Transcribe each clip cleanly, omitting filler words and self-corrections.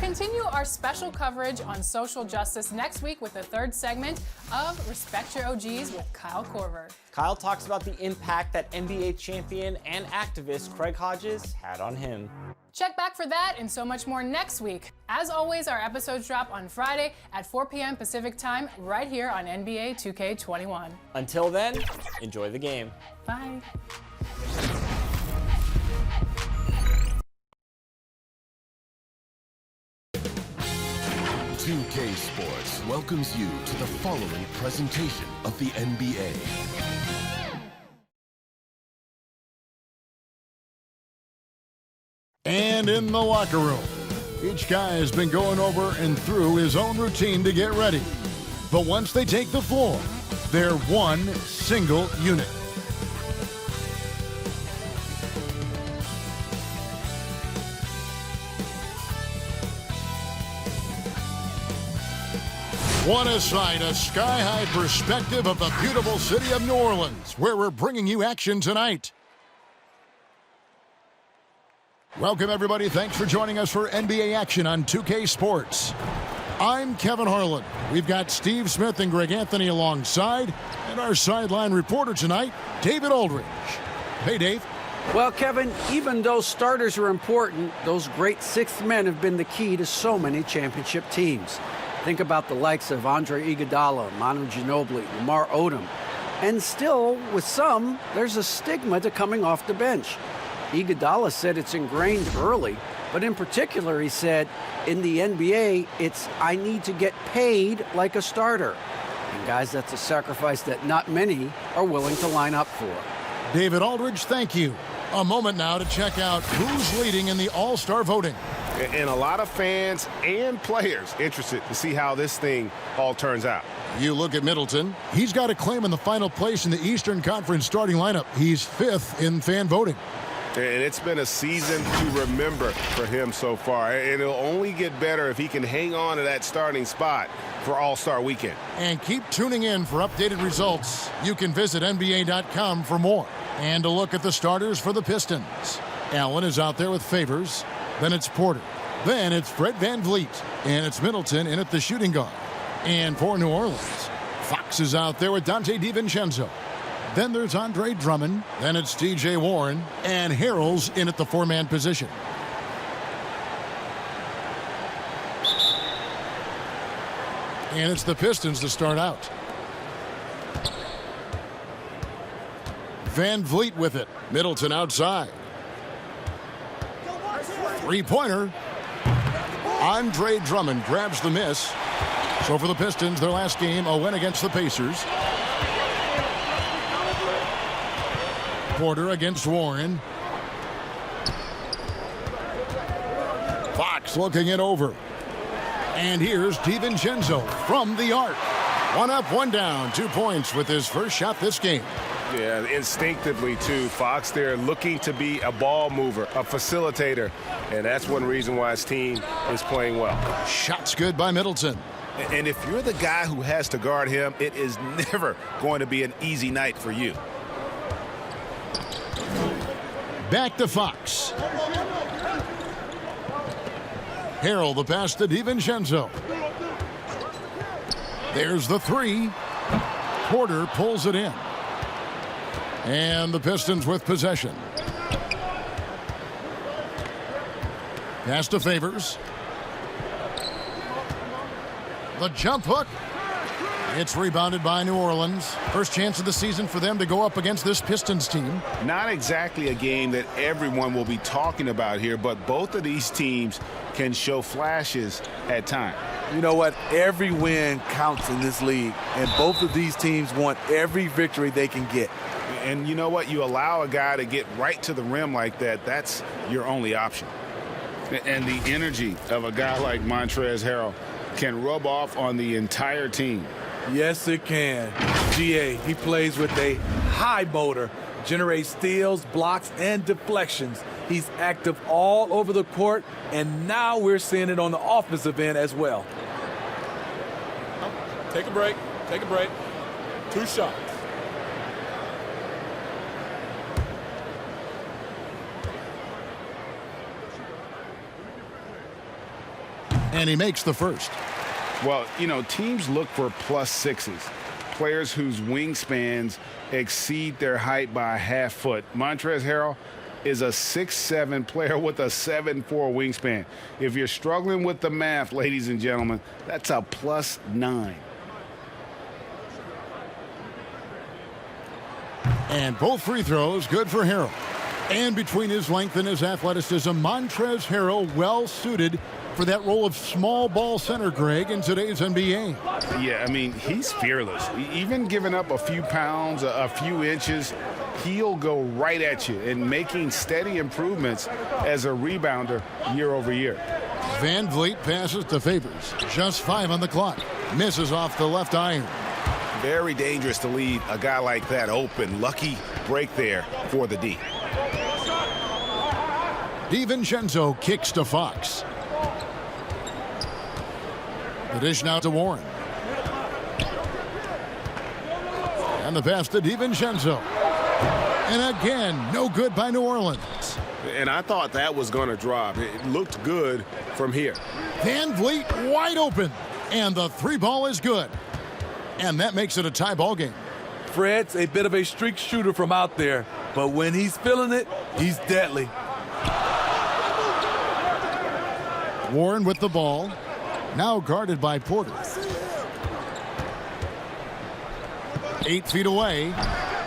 continue our special coverage on social justice next week with the third segment of Respect Your OGs with Kyle Korver. Kyle talks about the impact that NBA champion and activist Craig Hodges had on him. Check back for that and so much more next week. As always, our episodes drop on Friday at 4 p.m. Pacific time right here on NBA 2K21. Until then, enjoy the game. Bye. 2K Sports welcomes you to the following presentation of the NBA. And in the locker room, each guy has been going over and through his own routine to get ready. But once they take the floor, they're one single unit. Want to sight a sky-high perspective of the beautiful city of New Orleans, where we're bringing you action tonight. Welcome, everybody. Thanks for joining us for NBA action on 2K Sports. I'm Kevin Harlan. We've got Steve Smith and Greg Anthony alongside, and our sideline reporter tonight, David Aldridge. Hey, Dave. Well, Kevin, even though starters are important, those great sixth men have been the key to so many championship teams. Think about the likes of Andre Iguodala, Manu Ginobili, Lamar Odom. And still, with some, there's a stigma to coming off the bench. Iguodala said it's ingrained early, but in particular, he said, in the NBA, it's I need to get paid like a starter. And guys, that's a sacrifice that not many are willing to line up for. David Aldridge, thank you. A moment now to check out who's leading in the All-Star voting. And a lot of fans and players interested to see how this thing all turns out. You look at Middleton. He's got a claim in the final place in the Eastern Conference starting lineup. He's fifth in fan voting. And it's been a season to remember for him so far. And it'll only get better if he can hang on to that starting spot for All-Star Weekend. And keep tuning in for updated results. You can visit NBA.com for more. And a look at the starters for the Pistons. Allen is out there with Favors. Then it's Porter. Then it's Fred VanVleet. And it's Middleton in at the shooting guard. And for New Orleans, Fox is out there with Dante DiVincenzo. Then there's Andre Drummond. Then it's T.J. Warren. And Harrell's in at the four-man position. And it's the Pistons to start out. VanVleet with it. Middleton outside. Three-pointer. Andre Drummond grabs the miss. So for the Pistons, their last game, a win against the Pacers. Porter against Warren. Fox looking it over. And here's DiVincenzo from the arc. One up, one down. 2 points with his first shot this game. Yeah, instinctively, too. Fox there looking to be a ball mover, a facilitator. And that's one reason why his team is playing well. Shots good by Middleton. And if you're the guy who has to guard him, it is never going to be an easy night for you. Back to Fox. Harrell the pass to DiVincenzo. There's the three. Porter pulls it in. And the Pistons with possession. Pass to Favors. The jump hook. It's rebounded by New Orleans. First chance of the season for them to go up against this Pistons team. Not exactly a game that everyone will be talking about here, but both of these teams can show flashes at times. You know what? Every win counts in this league, and both of these teams want every victory they can get. And you know what? You allow a guy to get right to the rim like that, that's your only option. And the energy of a guy like Montrezl Harrell can rub off on the entire team. Yes, it can. GA, he plays with a high motor, generates steals, blocks, and deflections. He's active all over the court, and now we're seeing it on the offensive end as well. Take a break. Take a break. 2 shots. And he makes the first. Well, you know, teams look for +6s, players whose wingspans exceed their height by a half foot. Montrezl Harrell is a 6'7" player with a 7'4" wingspan. If you're struggling with the math, ladies and gentlemen, that's a +9. And both free throws good for Harrell. And between his length and his athleticism, Montrezl Harrell well suited for that role of small ball center, Greg, in today's NBA. Yeah, I mean, he's fearless. Even giving up a few pounds, a few inches, he'll go right at you and making steady improvements as a rebounder year over year. Van Vliet passes to Favors. Just 5 on the clock. Misses off the left iron. Very dangerous to leave a guy like that open. Lucky break there for the D. DiVincenzo kicks to Fox. The dish now to Warren. And the pass to DiVincenzo. And again, no good by New Orleans. And I thought that was going to drop. It looked good from here. Van Vliet wide open. And the 3 ball is good. And that makes it a tie ball game. Fred's a bit of a streak shooter from out there, but when he's feeling it, he's deadly. Warren with the ball. Now guarded by Porter. 8 feet away.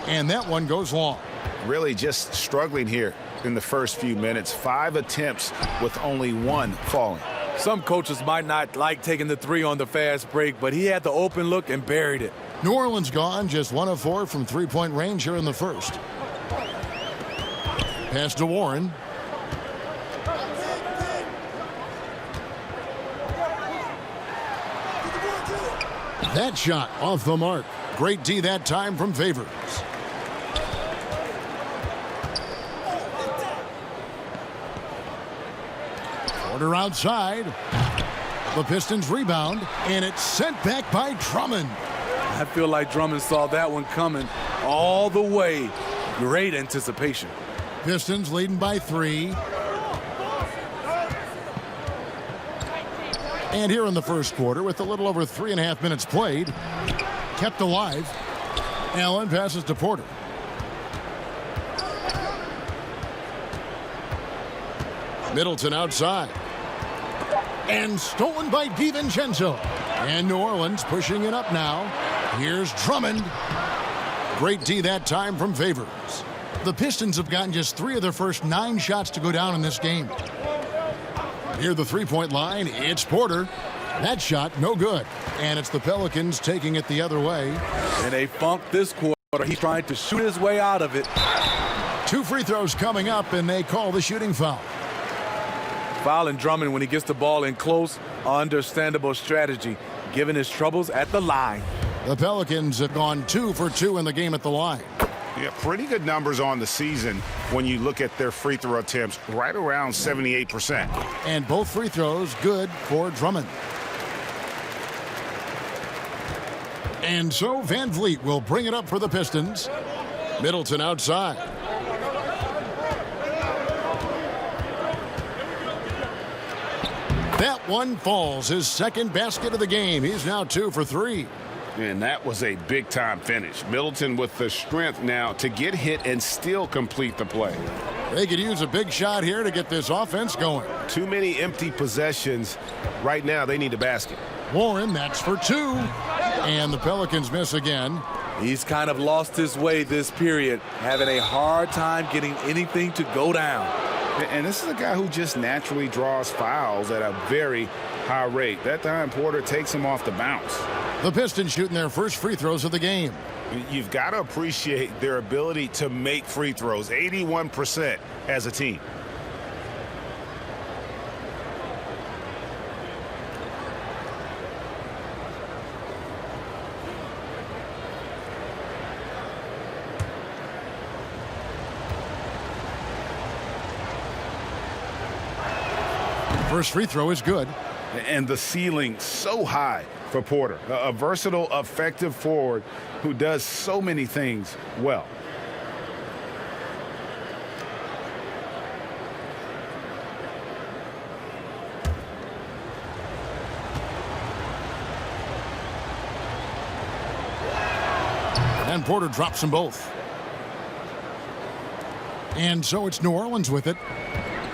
And that one goes long. Really just struggling here in the first few minutes. 5 attempts with only 1 falling. Some coaches might not like taking the 3 on the fast break, but he had the open look and buried it. New Orleans gone just 1 of 4 from 3-point range here in the first. Pass to Warren. That shot off the mark. Great D that time from Favors. Porter outside. The Pistons rebound, and it's sent back by Drummond. I feel like Drummond saw that one coming all the way. Great anticipation. Pistons leading by 3. And here in the first quarter, with a little over 3.5 minutes played, kept alive. Allen passes to Porter. Middleton outside. And stolen by DiVincenzo. And New Orleans pushing it up now. Here's Drummond. Great D that time from Favors. The Pistons have gotten just 3 of their first 9 shots to go down in this game. Near the 3-point line, it's Porter. That shot, no good. And it's the Pelicans taking it the other way. And they funked this quarter. He's trying to shoot his way out of it. 2 free throws coming up, and they call the shooting foul. Fouling Drummond when he gets the ball in close, understandable strategy, given his troubles at the line. The Pelicans have gone 2 for 2 in the game at the line. Yeah, pretty good numbers on the season when you look at their free throw attempts, right around 78%. And both free throws good for Drummond. And so Van Vliet will bring it up for the Pistons. Middleton outside. That one falls, his second basket of the game. He's now 2 for 3. And that was a big-time finish. Middleton with the strength now to get hit and still complete the play. They could use a big shot here to get this offense going. Too many empty possessions. Right now, they need a basket. Warren, that's for 2. And the Pelicans miss again. He's kind of lost his way this period, having a hard time getting anything to go down. And this is a guy who just naturally draws fouls at a very high rate. That time, Porter takes him off the bounce. The Pistons shooting their first free throws of the game. You've got to appreciate their ability to make free throws, 81% as a team. First free throw is good. And the ceiling so high for Porter, a versatile, effective forward who does so many things well. And Porter drops them both. And so it's New Orleans with it.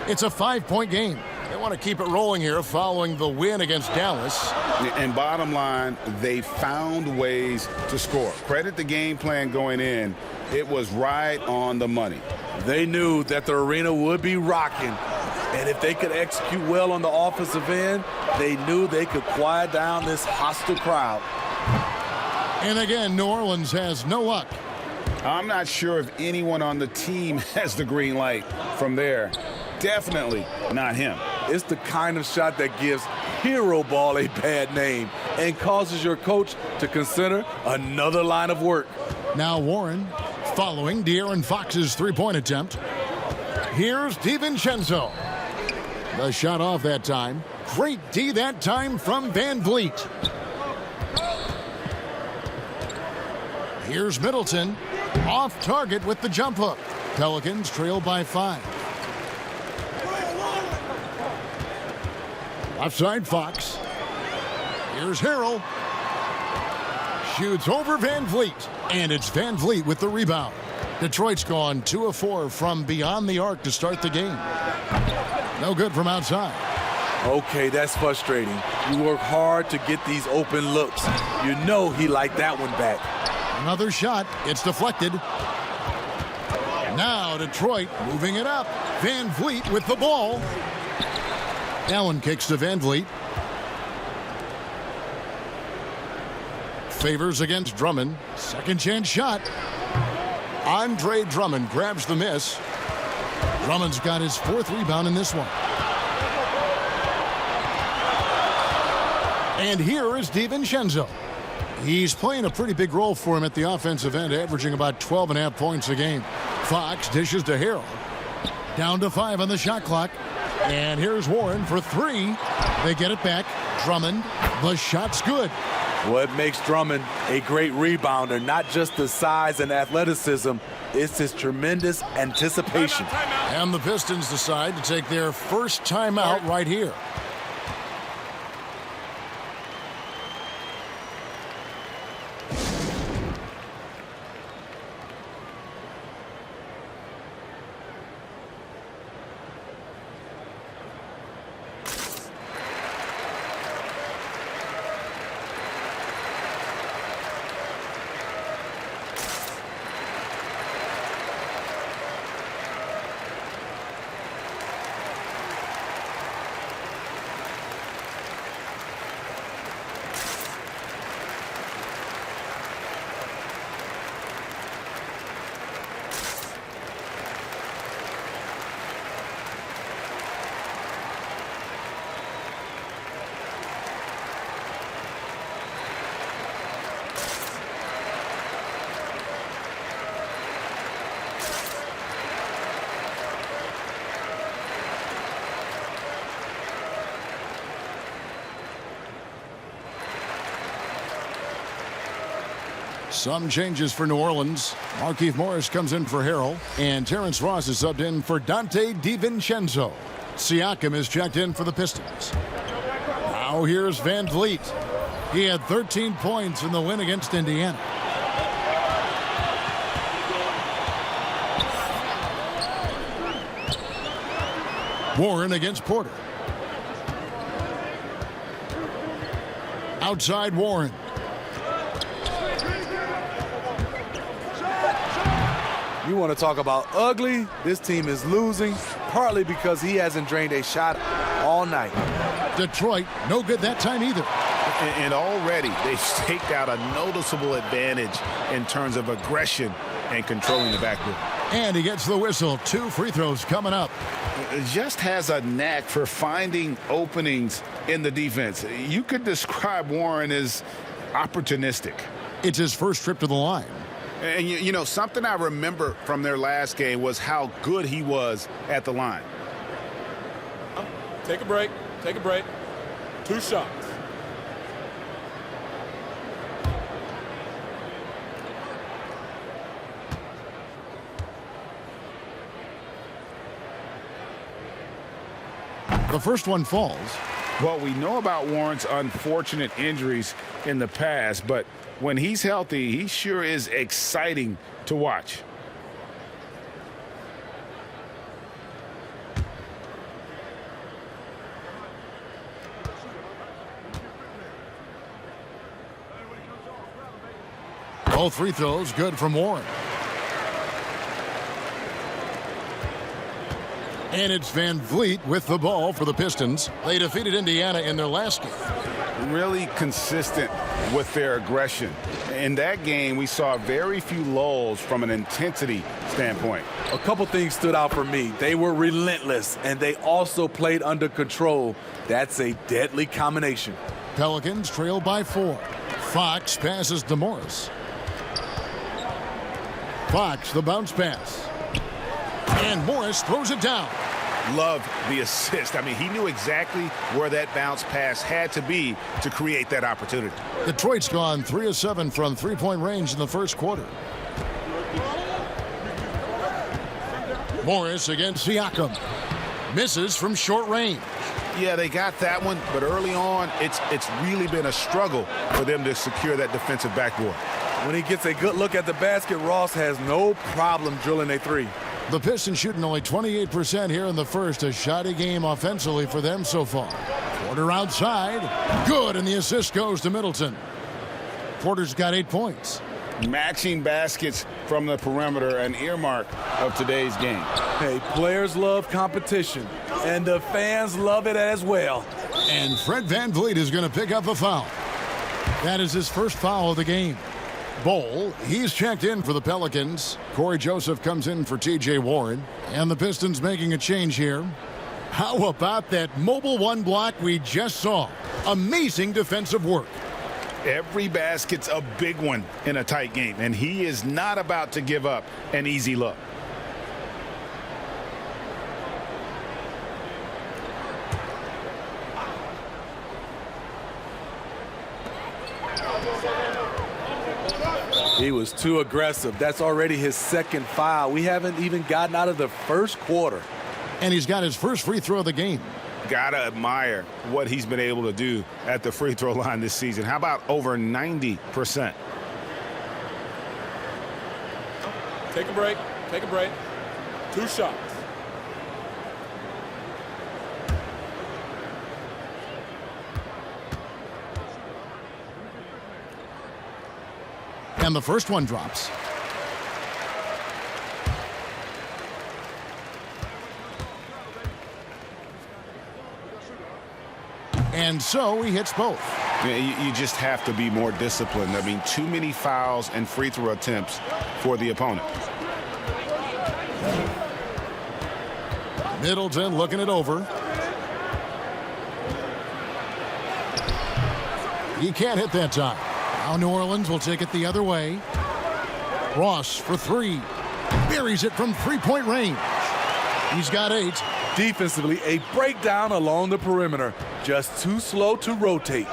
It's a 5-point game. They want to keep it rolling here following the win against Dallas. And bottom line, they found ways to score. Credit the game plan going in. It was right on the money. They knew that the arena would be rocking. And if they could execute well on the offensive end, they knew they could quiet down this hostile crowd. And again, New Orleans has no luck. I'm not sure if anyone on the team has the green light from there. Definitely not him. It's the kind of shot that gives hero ball a bad name and causes your coach to consider another line of work. Now Warren following De'Aaron Fox's three-point attempt. Here's DiVincenzo. The shot off that time. Great D that time from Van Vliet. Here's Middleton. Off target with the jump hook. Pelicans trail by 5. Left side Fox. Here's Harrell. Shoots over Van Vliet. And it's Van Vliet with the rebound. Detroit's gone 2 of 4 from beyond the arc to start the game. No good from outside. Okay, that's frustrating. You work hard to get these open looks. You know he liked that one back. Another shot. It's deflected. Now Detroit moving it up. Van Vliet with the ball. Allen kicks to Van Vliet. Favors against Drummond. Second chance shot. Andre Drummond grabs the miss. Drummond's got his 4th rebound in this one. And here is DiVincenzo. He's playing a pretty big role for him at the offensive end, averaging about 12.5 points a game. Fox dishes to Harrell. Down to 5 on the shot clock. And here's Warren for 3. They get it back. Drummond, the shot's good. What makes Drummond a great rebounder, not just the size and athleticism, it's his tremendous anticipation. And the Pistons decide to take their first timeout right here. Some changes for New Orleans. Markieff Morris comes in for Harrell, and Terrence Ross is subbed in for Dante DiVincenzo. Siakam is checked in for the Pistons. Now here's Van Vliet. He had 13 points in the win against Indiana. Warren against Porter. Outside Warren. You want to talk about ugly? This team is losing, partly because he hasn't drained a shot all night. Detroit, no good that time either. And already they've staked out a noticeable advantage in terms of aggression and controlling the backcourt. And he gets the whistle. 2 free throws coming up. Just has a knack for finding openings in the defense. You could describe Warren as opportunistic. It's his first trip to the line. And, you know, something I remember from their last game was how good he was at the line. Take a break. Take a break. 2 shots. The first one falls. Well, we know about Warren's unfortunate injuries in the past, but when he's healthy, he sure is exciting to watch. Both free throws good from Warren. And it's Van Vliet with the ball for the Pistons. They defeated Indiana in their last game. Really consistent with their aggression. In that game, we saw very few lulls from an intensity standpoint. A couple things stood out for me. They were relentless, and they also played under control. That's a deadly combination. Pelicans trail by 4. Fox passes to Morris. Fox, the bounce pass. And Morris throws it down. Love the assist. I mean, he knew exactly where that bounce pass had to be to create that opportunity. Detroit's gone 3 of 7 from three-point range in the first quarter. Morris against Siakam. Misses from short range. Yeah, they got that one, but early on, it's really been a struggle for them to secure that defensive backboard. When he gets a good look at the basket, Ross has no problem drilling a three. The Pistons shooting only 28% here in the first. A shoddy game offensively for them so far. Porter outside. Good, and the assist goes to Middleton. Porter's got 8 points. Matching baskets from the perimeter, an earmark of today's game. Hey, players love competition, and the fans love it as well. And Fred VanVleet is going to pick up a foul. That is his first foul of the game. Bol, he's checked in for the Pelicans. Corey Joseph comes in for T.J. Warren. And the Pistons making a change here. How about that mobile one block we just saw? Amazing defensive work. Every basket's a big one in a tight game, and he is not about to give up an easy look. He was too aggressive. That's already his second foul. We haven't even gotten out of the first quarter. And he's got his first free throw of the game. Gotta admire what he's been able to do at the free throw line this season. How about over 90%? Take a break. Take a break. 2 shots. And the first one drops. And so he hits both. You just have to be more disciplined. I mean, too many fouls and free throw attempts for the opponent. Middleton looking it over. He can't hit that time. Now New Orleans will take it the other way. Ross for 3. Buries it from three-point range. He's got 8. Defensively, a breakdown along the perimeter. Just too slow to rotate.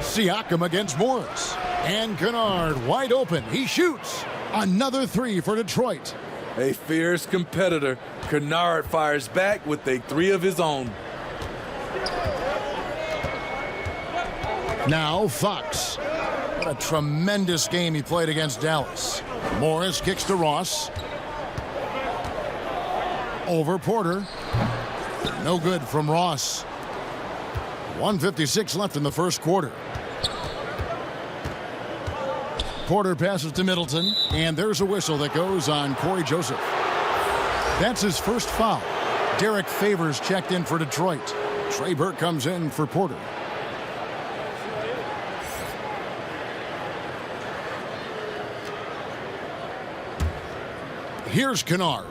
Siakam against Morris. And Kennard wide open. He shoots. Another 3 for Detroit. A fierce competitor. Kennard fires back with a 3 of his own. Now Fox. What a tremendous game he played against Dallas. Morris kicks to Ross. Over Porter. No good from Ross. 1:56 left in the first quarter. Porter passes to Middleton, and there's a whistle that goes on Corey Joseph. That's his first foul. Derek Favors checked in for Detroit. Trey Burke comes in for Porter. Here's Kennard.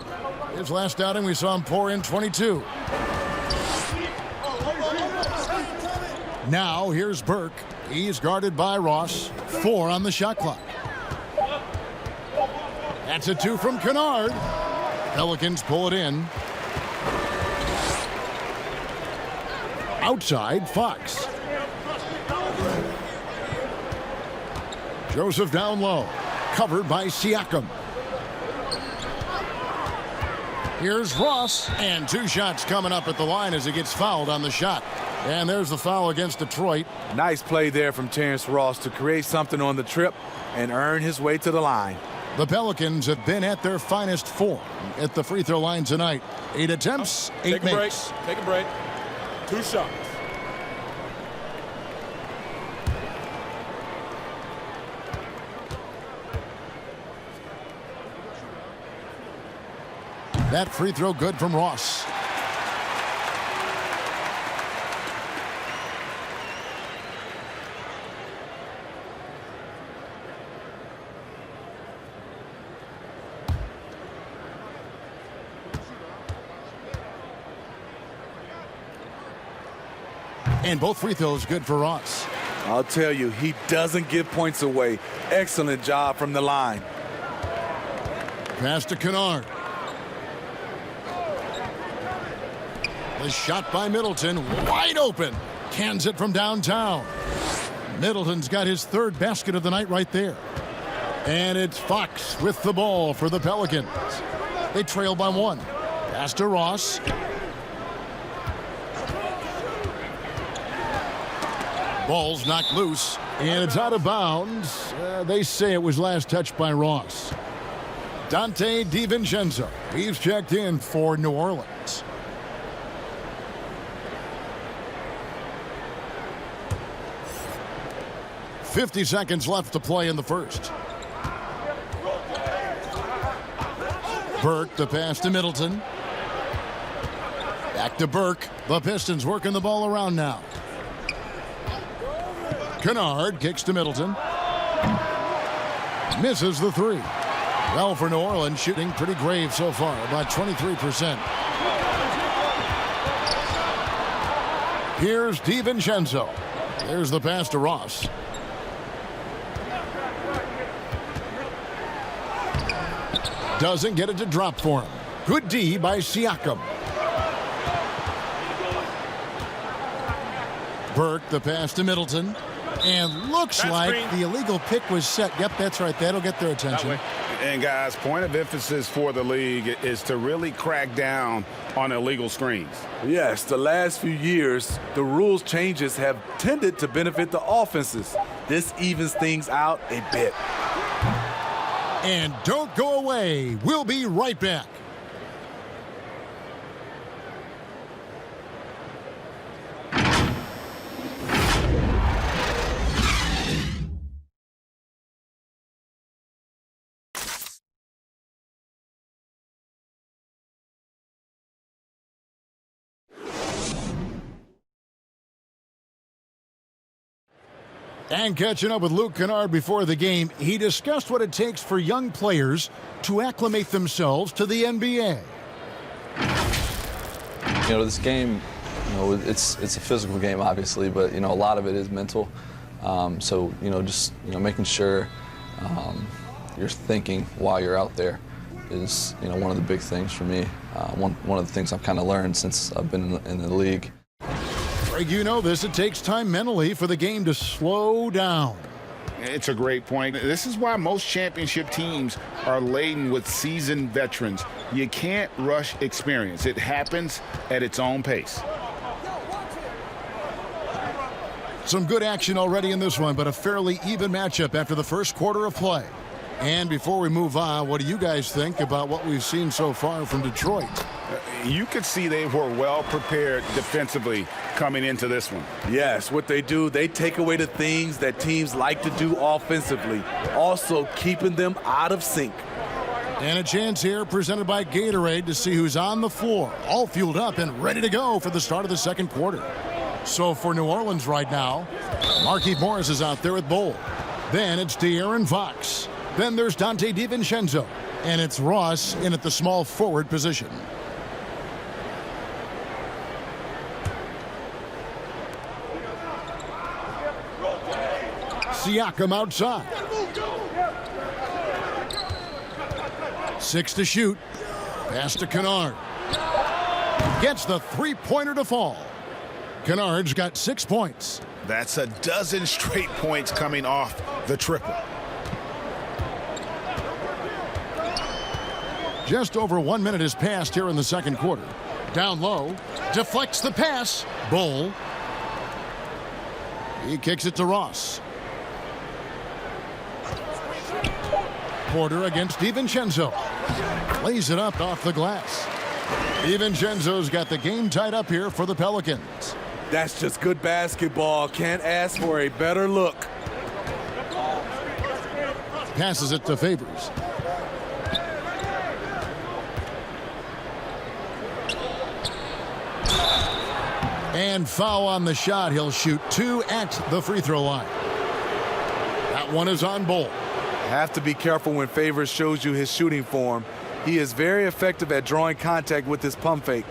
His last outing, we saw him pour in 22. Now here's Burke. He's guarded by Ross. 4 on the shot clock. That's a 2 from Kennard. Pelicans pull it in. Outside, Fox. Joseph down low. Covered by Siakam. Here's Ross, and 2 shots coming up at the line as he gets fouled on the shot. And there's the foul against Detroit. Nice play there from Terrence Ross to create something on the trip and earn his way to the line. The Pelicans have been at their finest form at the free throw line tonight. 8 attempts, 8 makes. Take a break. 2 shots. That free throw good from Ross. And both free throws good for Ross. I'll tell you, he doesn't give points away. Excellent job from the line. Pass to Kennard. The shot by Middleton, wide open. Cans it from downtown. Middleton's got his 3rd basket of the night right there. And it's Fox with the ball for the Pelicans. They trail by 1. Pass to Ross. Ball's knocked loose, and it's out of bounds. They say it was last touched by Ross. Dante DiVincenzo. He's checked in for New Orleans. .50 seconds left to play in the first. Burke, the pass to Middleton. Back to Burke. The Pistons working the ball around now. Kennard kicks to Middleton. Misses the 3. Well, for New Orleans, shooting pretty grave so far, about 23%. Here's DiVincenzo. There's the pass to Ross. Doesn't get it to drop for him. Good D by Siakam. Burke, the pass to Middleton. And looks like the illegal pick was set. Yep, that's right. That'll get their attention. And, guys, point of emphasis for the league is to really crack down on illegal screens. Yes, the last few years, the rules changes have tended to benefit the offenses. This evens things out a bit. And don't go away. We'll be right back. And catching up with Luke Kennard before the game, he discussed what it takes for young players to acclimate themselves to the NBA. You know, this game, you know, it's a physical game, obviously, but, you know, a lot of it is mental. So, you know, just, you know, making sure you're thinking while you're out there is, you know, one of the big things for me. One of the things I've kind of learned since I've been in the league. Greg, you know this. It takes time mentally for the game to slow down. It's a great point. This is why most championship teams are laden with seasoned veterans. You can't rush experience. It happens at its own pace. Some good action already in this one, but a fairly even matchup after the first quarter of play. And before we move on, what do you guys think about what we've seen so far from Detroit? You could see they were well prepared defensively coming into this one. Yes, what they do, they take away the things that teams like to do offensively, also keeping them out of sync. And a chance here presented by Gatorade to see who's on the floor, all fueled up and ready to go for the start of the second quarter. So for New Orleans right now, Markieff Morris is out there at Bowl. Then it's De'Aaron Fox. Then there's Dante DiVincenzo. And it's Ross in at the small forward position. Siakam outside. 6 to shoot. Pass to Kennard. Gets the three-pointer to fall. Kennard's got 6 points. That's a dozen straight points coming off the triple. Just over 1 minute has passed here in the second quarter. Down low, deflects the pass. Bull. He kicks it to Ross. Porter against DiVincenzo. Lays it up off the glass. DiVincenzo's got the game tied up here for the Pelicans. That's just good basketball. Can't ask for a better look. Passes it to Favors. And foul on the shot. He'll shoot 2 at the free throw line. That one is on Bull. Have to be careful when Favors shows you his shooting form. He is very effective at drawing contact with his pump fake.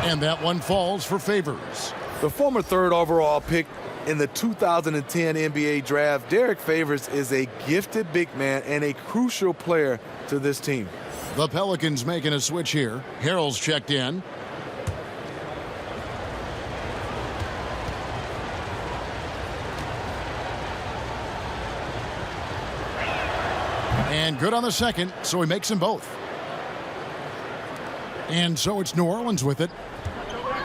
And that one falls for Favors. The former 3rd overall pick in the 2010 NBA draft, Derek Favors is a gifted big man and a crucial player to this team. The Pelicans making a switch here. Harrell's checked in. And good on the second, so he makes them both. And so it's New Orleans with it,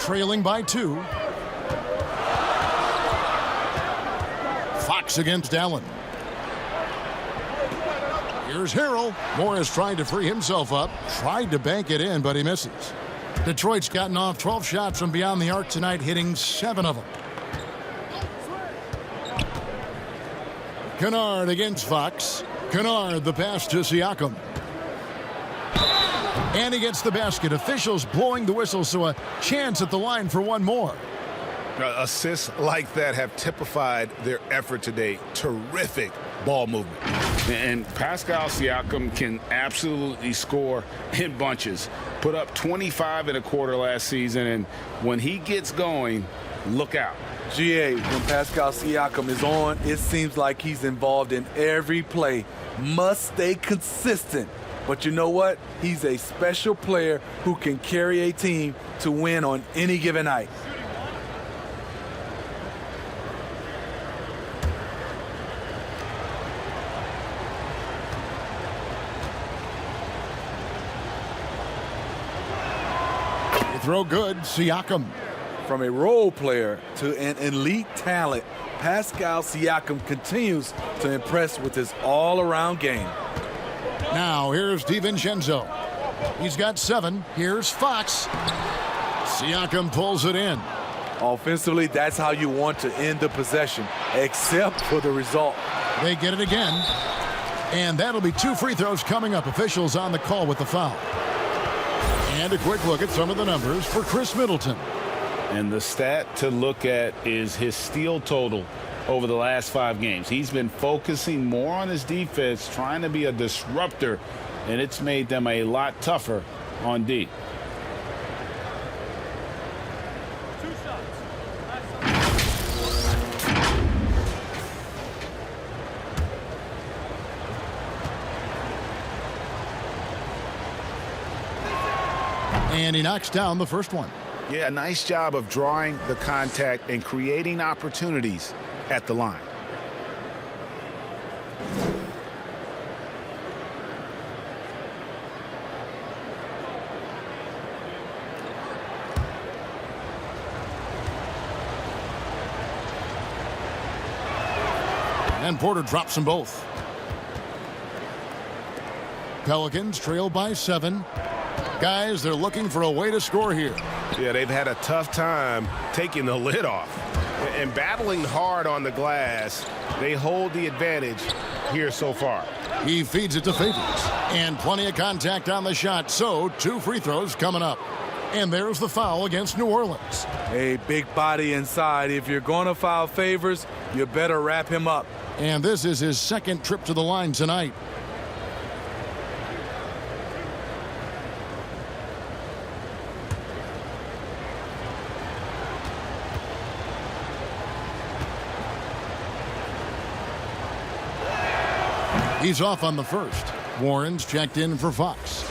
trailing by 2. Fox against Allen. Here's Harrell. Morris tried to free himself up, tried to bank it in, but he misses. Detroit's gotten off 12 shots from beyond the arc tonight, hitting 7 of them. Kennard against Fox. Kennard, the pass to Siakam. And he gets the basket. Officials blowing the whistle, so a chance at the line for one more. Assists like that have typified their effort today. Terrific ball movement. And Pascal Siakam can absolutely score in bunches. Put up 25 in a quarter last season, and when he gets going, look out. GA, when Pascal Siakam is on, it seems like he's involved in every play. Must stay consistent. But you know what? He's a special player who can carry a team to win on any given night. They throw good. Siakam. From a role player to an elite talent, Pascal Siakam continues to impress with his all-around game. Now here's DiVincenzo. He's got 7. Here's Fox. Siakam pulls it in. Offensively, that's how you want to end the possession, except for the result. They get it again. And that'll be 2 free throws coming up. Officials on the call with the foul. And a quick look at some of the numbers for Chris Middleton. And the stat to look at is his steal total over the last 5 games. He's been focusing more on his defense, trying to be a disruptor, and it's made them a lot tougher on D. And he knocks down the first one. Yeah, nice job of drawing the contact and creating opportunities at the line. And Porter drops them both. Pelicans trail by 7. Guys, they're looking for a way to score here. Yeah, they've had a tough time taking the lid off. And battling hard on the glass, they hold the advantage here so far. He feeds it to Favors. And plenty of contact on the shot, so 2 free throws coming up. And there's the foul against New Orleans. A big body inside. If you're going to foul Favors, you better wrap him up. And this is his 2nd trip to the line tonight. He's off on the first. Warren's checked in for Fox.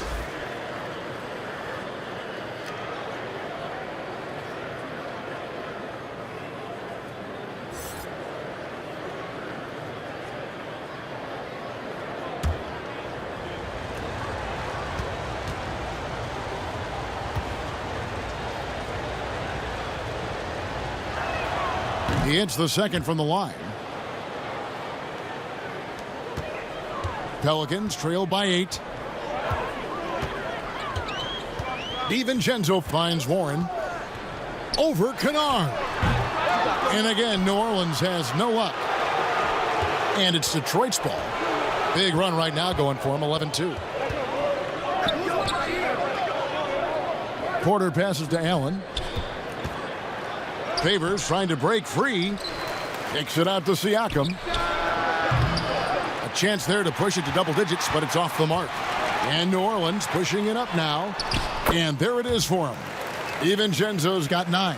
He hits the second from the line. Pelicans trail by 8. DiVincenzo finds Warren. Over Kennard. And again, New Orleans has no luck. And it's Detroit's ball. Big run right now going for him, 11-2. Porter passes to Allen. Favors trying to break free. Kicks it out to Siakam. A chance there to push it to double digits, but it's off the mark. And New Orleans pushing it up now. And there it is for him. DiVincenzo's got 9.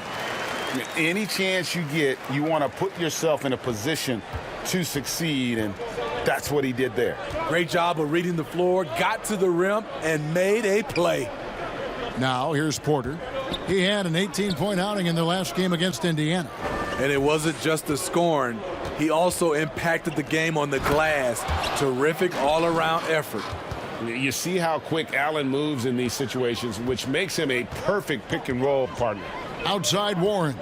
Any chance you get, you want to put yourself in a position to succeed, and that's what he did there. Great job of reading the floor, got to the rim, and made a play. Now here's Porter. He had an 18-point outing in their last game against Indiana. And it wasn't just the scoring. He also impacted the game on the glass. Terrific all-around effort. You see how quick Allen moves in these situations, which makes him a perfect pick-and-roll partner. Outside Warren.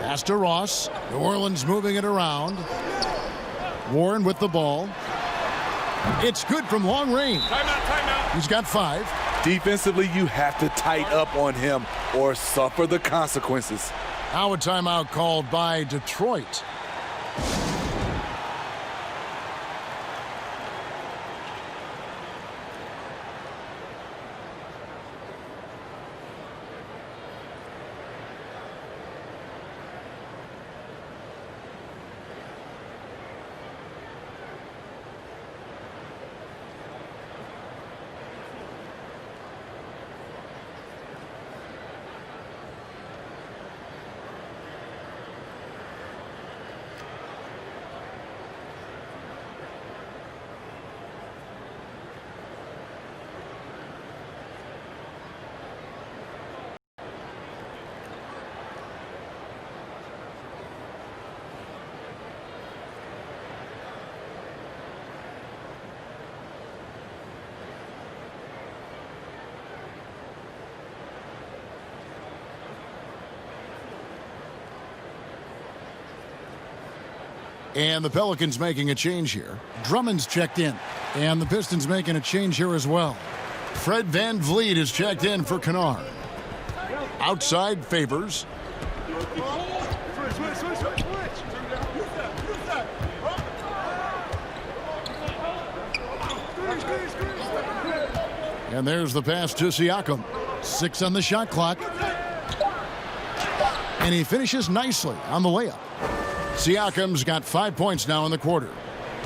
Pass to Ross. New Orleans moving it around. Warren with the ball. It's good from long range. Timeout. He's got 5. Defensively, you have to tighten up on him or suffer the consequences. Now a timeout called by Detroit. And the Pelicans making a change here. Drummond's checked in. And the Pistons making a change here as well. Fred VanVleet is checked in for Kennard. Outside Favors. And there's the pass to Siakam. 6 on the shot clock. And he finishes nicely on the layup. Siakam's got 5 points now in the quarter.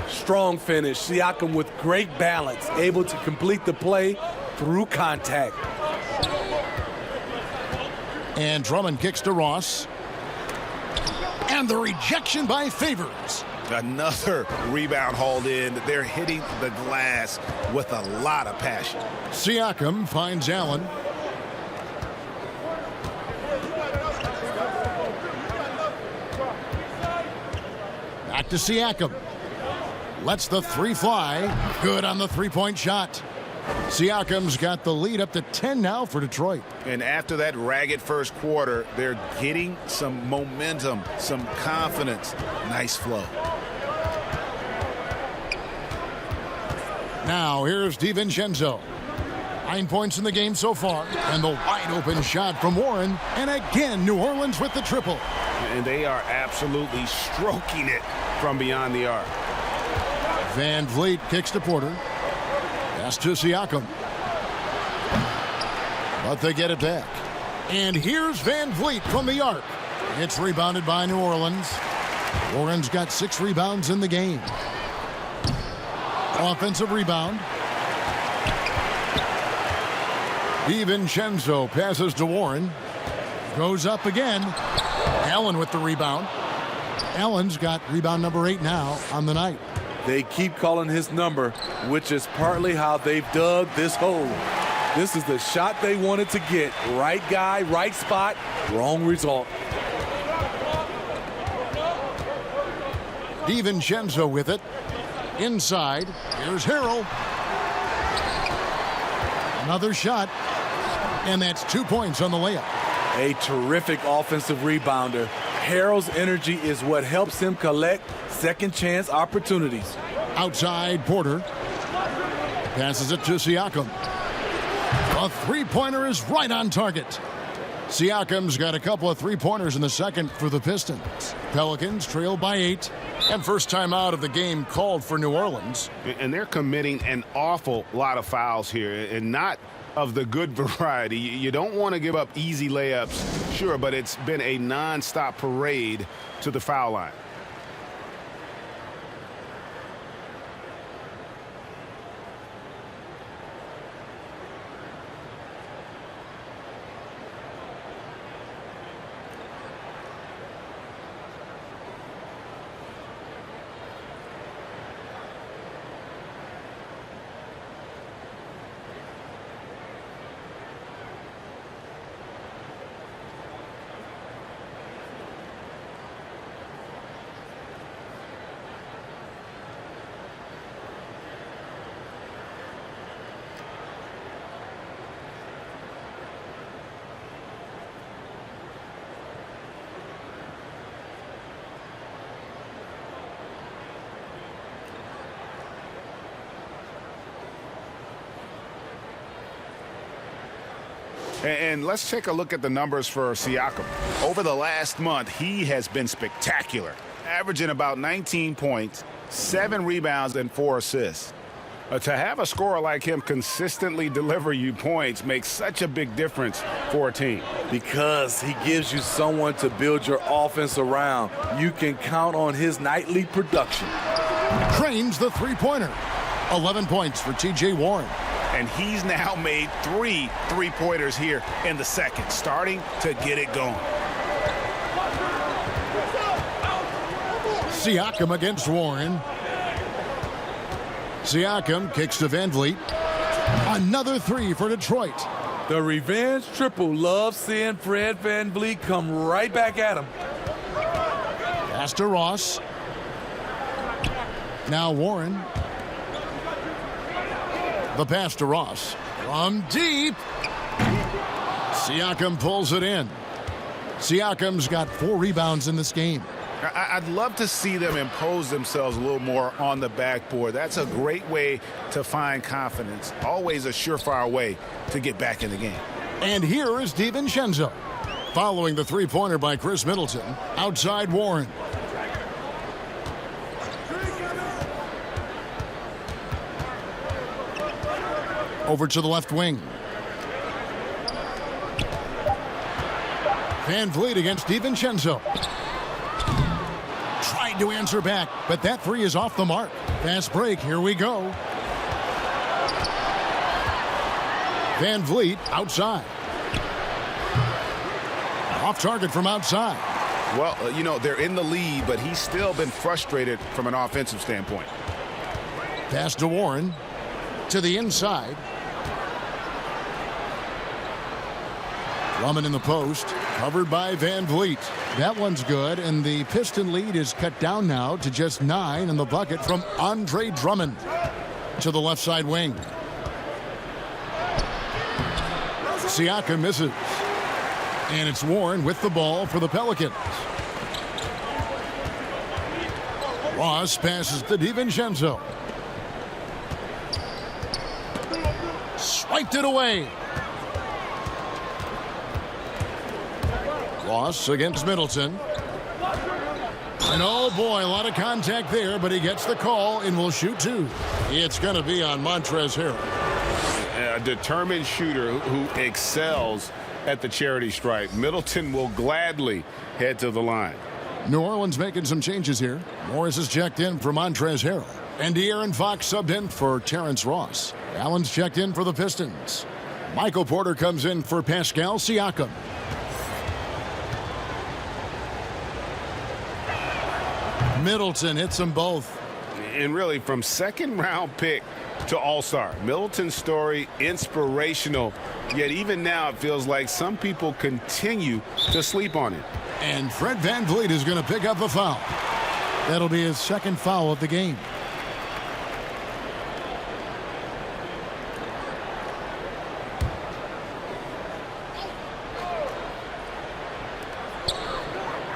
Strong finish. Siakam with great balance, able to complete the play through contact. And Drummond kicks to Ross. And the rejection by Favors. Another rebound hauled in. They're hitting the glass with a lot of passion. Siakam finds Allen. Back to Siakam. Lets the 3 fly. Good on the 3-point shot. Siakam's got the lead up to 10 now for Detroit. And after that ragged first quarter, they're getting some momentum, some confidence. Nice flow. Now here's DiVincenzo. 9 points in the game so far. And the wide open shot from Warren. And again, New Orleans with the triple. And they are absolutely stroking it from beyond the arc. VanVleet kicks to Porter. Pass to Siakam. But they get it back. And here's VanVleet from the arc. It's rebounded by New Orleans. Warren's got 6 rebounds in the game. Offensive rebound. DiVincenzo passes to Warren. Goes up again. Allen with the rebound. Allen's got rebound number 8 now on the night. They keep calling his number, which is partly how they've dug this hole. This is the shot they wanted to get. Right guy, right spot, wrong result. DiVincenzo with it. Inside, here's Harrell. Another shot, and that's 2 points on the layup. A terrific offensive rebounder. Harrell's energy is what helps him collect second chance opportunities. Outside, Porter. Passes it to Siakam. A three-pointer is right on target. Siakam's got a couple of three-pointers in the second for the Pistons. Pelicans trail by 8. And first time out of the game called for New Orleans. And they're committing an awful lot of fouls here, and not of the good variety. You don't want to give up easy layups, sure, but it's been a non-stop parade to the foul line. And let's take a look at the numbers for Siakam. Over the last month, he has been spectacular, averaging about 19 points, 7 rebounds, and 4 assists. To have a scorer like him consistently deliver you points makes such a big difference for a team. Because he gives you someone to build your offense around. You can count on his nightly production. Trains the three-pointer. 11 points for T.J. Warren. And he's now made 3 three-pointers here in the second, starting to get it going. Siakam against Warren. Siakam kicks to Van Vliet. Another 3 for Detroit. The revenge triple loves seeing Fred Van Vliet come right back at him. Pass to Ross. Now Warren. The pass to Ross. From deep. Siakam pulls it in. Siakam's got 4 rebounds in this game. I'd love to see them impose themselves a little more on the backboard. That's a great way to find confidence. Always a surefire way to get back in the game. And here is DiVincenzo. Following the three-pointer by Chris Middleton. Outside Warren. Over to the left wing. Van Vliet against DiVincenzo. Tried to answer back, but that 3 is off the mark. Fast break, here we go. Van Vliet outside. Off target from outside. Well, you know, they're in the lead, but he's still been frustrated from an offensive standpoint. Pass to Warren. To the inside. Drummond in the post, covered by Van Vliet. That one's good, and the Piston lead is cut down now to just 9 in the bucket from Andre Drummond. To the left side wing. Siakam misses. And it's Warren with the ball for the Pelicans. Ross passes to DiVincenzo. Swiped it away. Ross against Middleton. And oh boy, a lot of contact there, but he gets the call and will shoot 2. It's going to be on Montrezl Harrell. A determined shooter who excels at the charity stripe. Middleton will gladly head to the line. New Orleans making some changes here. Morris is checked in for Montrezl Harrell. And De'Aaron Fox subbed in for Terrence Ross. Allen's checked in for the Pistons. Michael Porter comes in for Pascal Siakam. Middleton hits them both. And really, from second-round pick to all-star, Middleton's story inspirational, yet even now it feels like some people continue to sleep on him. And Fred VanVleet is going to pick up the foul. That'll be his second foul of the game.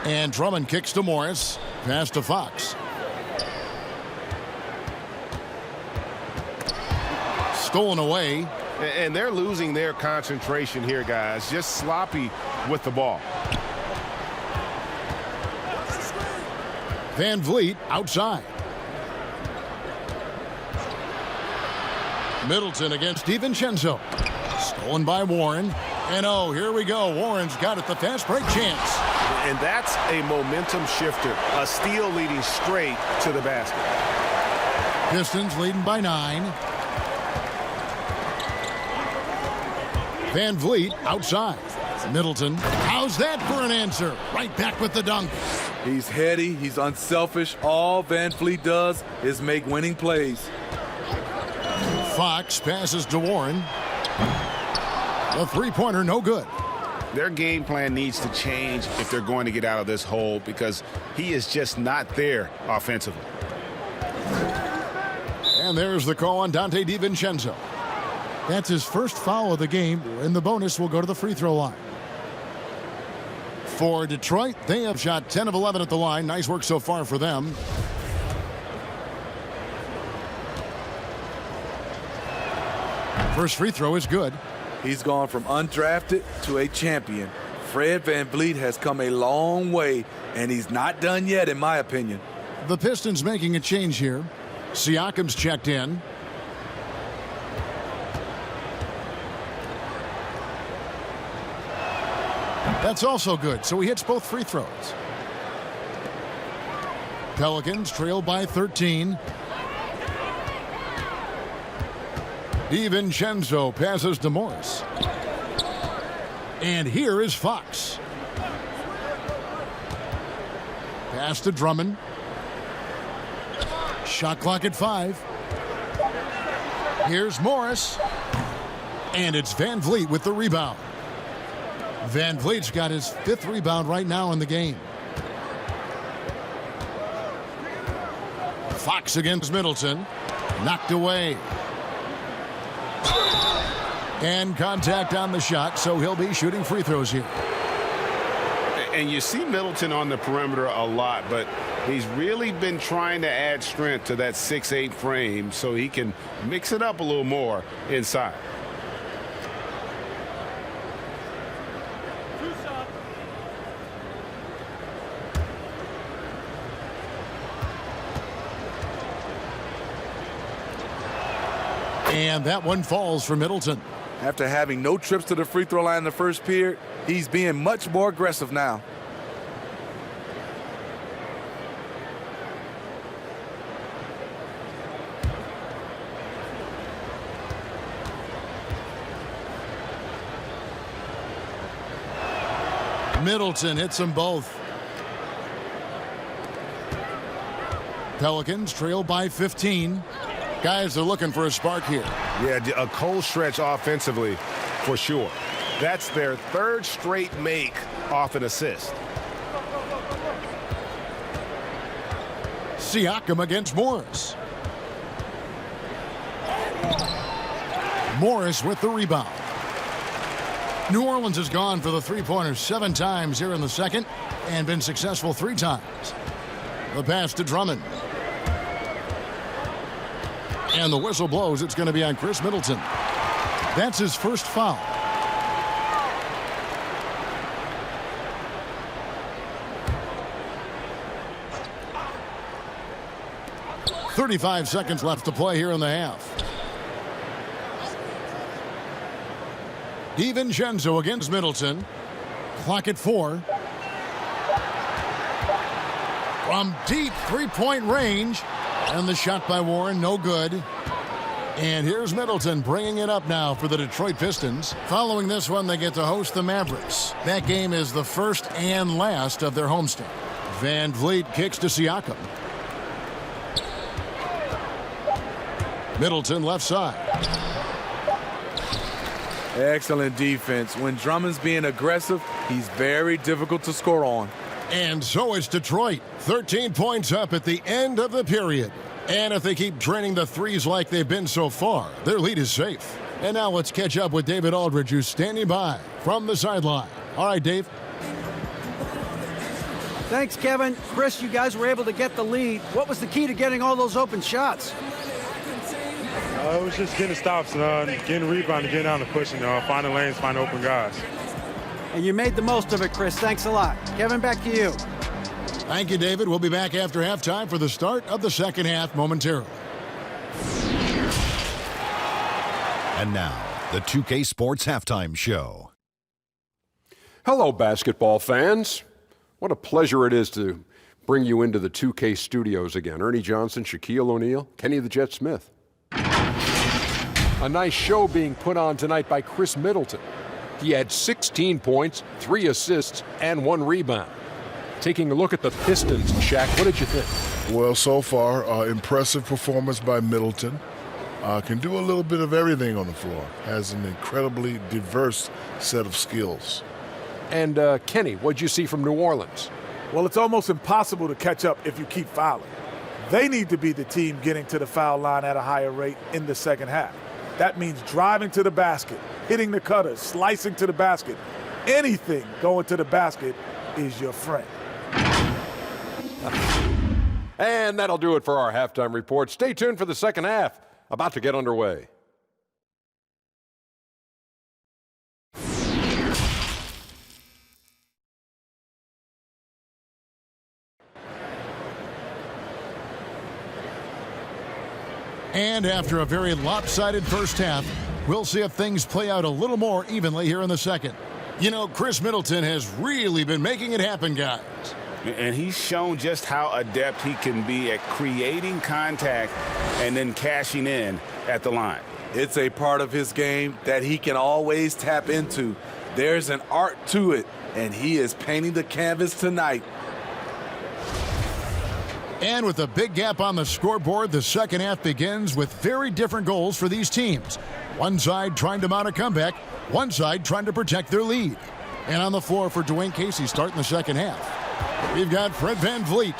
And Drummond kicks to Morris. Pass to Fox. Stolen away. And they're losing their concentration here, guys. Just sloppy with the ball. VanVleet outside. Middleton against DiVincenzo. Stolen by Warren. And oh, here we go. Warren's got it, the fast break chance. And that's a momentum shifter. A steal leading straight to the basket. Pistons leading by 9. VanVleet outside. Middleton. How's that for an answer? Right back with the dunk. He's heady. He's unselfish. All VanVleet does is make winning plays. Fox passes to Warren. The three-pointer no good. Their game plan needs to change if they're going to get out of this hole because he is just not there offensively. And there's the call on Dante DiVincenzo. That's his first foul of the game, and the bonus will go to the free throw line. For Detroit, they have shot 10 of 11 at the line. Nice work so far for them. First free throw is good. He's gone from undrafted to a champion. Fred VanVleet has come a long way, and he's not done yet, in my opinion. The Pistons making a change here. Siakam's checked in. That's also good, so he hits both free throws. Pelicans trail by 13. DiVincenzo passes to Morris. And here is Fox. Pass to Drummond. Shot clock at 5. Here's Morris. And it's VanVleet with the rebound. VanVleet's got his 5th rebound right now in the game. Fox against Middleton. Knocked away. And contact on the shot, so he'll be shooting free throws here. And you see Middleton on the perimeter a lot, but he's really been trying to add strength to that 6'8" frame so he can mix it up a little more inside. And that one falls for Middleton. After having no trips to the free throw line in the first period, he's being much more aggressive now. Middleton hits them both. Pelicans trail by 15. Guys are looking for a spark here. Yeah, a cold stretch offensively for sure. That's their 3rd straight make off an assist. Siakam against Morris. Morris with the rebound. New Orleans has gone for the three-pointer 7 times here in the second and been successful 3 times. The pass to Drummond. And the whistle blows. It's going to be on Chris Middleton. That's his first foul. .35 seconds left to play here in the half. DiVincenzo against Middleton. Clock at 4. From deep three-point range. And the shot by Warren, no good. And here's Middleton bringing it up now for the Detroit Pistons. Following this one, they get to host the Mavericks. That game is the first and last of their homestand. VanVleet kicks to Siakam. Middleton left side. Excellent defense. When Drummond's being aggressive, he's very difficult to score on. And so it's Detroit, 13 points up at the end of the period. And if they keep draining the threes like they've been so far, their lead is safe. And now let's catch up with David Aldridge, who's standing by from the sideline. All right, Dave. Thanks, Kevin. Chris, you guys were able to get the lead. What was the key to getting all those open shots? It was just getting stops, getting rebound, getting out and pushing, finding lanes, finding open guys. And you made the most of it, Chris. Thanks a lot. Kevin, back to you. Thank you, David. We'll be back after halftime for the start of the second half momentarily. And now, the 2K Sports Halftime Show. Hello, basketball fans. What a pleasure it is to bring you into the 2K studios again. Ernie Johnson, Shaquille O'Neal, Kenny the Jet Smith. A nice show being put on tonight by Chris Middleton. He had 16 points, 3 assists, and 1 rebound. Taking a look at the Pistons, Shaq, what did you think? Well, so far, impressive performance by Middleton. Can do a little bit of everything on the floor. Has an incredibly diverse set of skills. And Kenny, what'd you see from New Orleans? Well, it's almost impossible to catch up if you keep fouling. They need to be the team getting to the foul line at a higher rate in the second half. That means driving to the basket, hitting the cutters, slicing to the basket. Anything going to the basket is your friend. And that'll do it for our halftime report. Stay tuned for the second half, about to get underway. And after a very lopsided first half, we'll see if things play out a little more evenly here in the second. You know, Chris Middleton has really been making it happen, guys. And he's shown just how adept he can be at creating contact and then cashing in at the line. It's a part of his game that he can always tap into. There's an art to it, and he is painting the canvas tonight. And with a big gap on the scoreboard, the second half begins with very different goals for these teams. One side trying to mount a comeback, one side trying to protect their lead. And on the floor for Dwayne Casey starting the second half, we've got Fred VanVleet.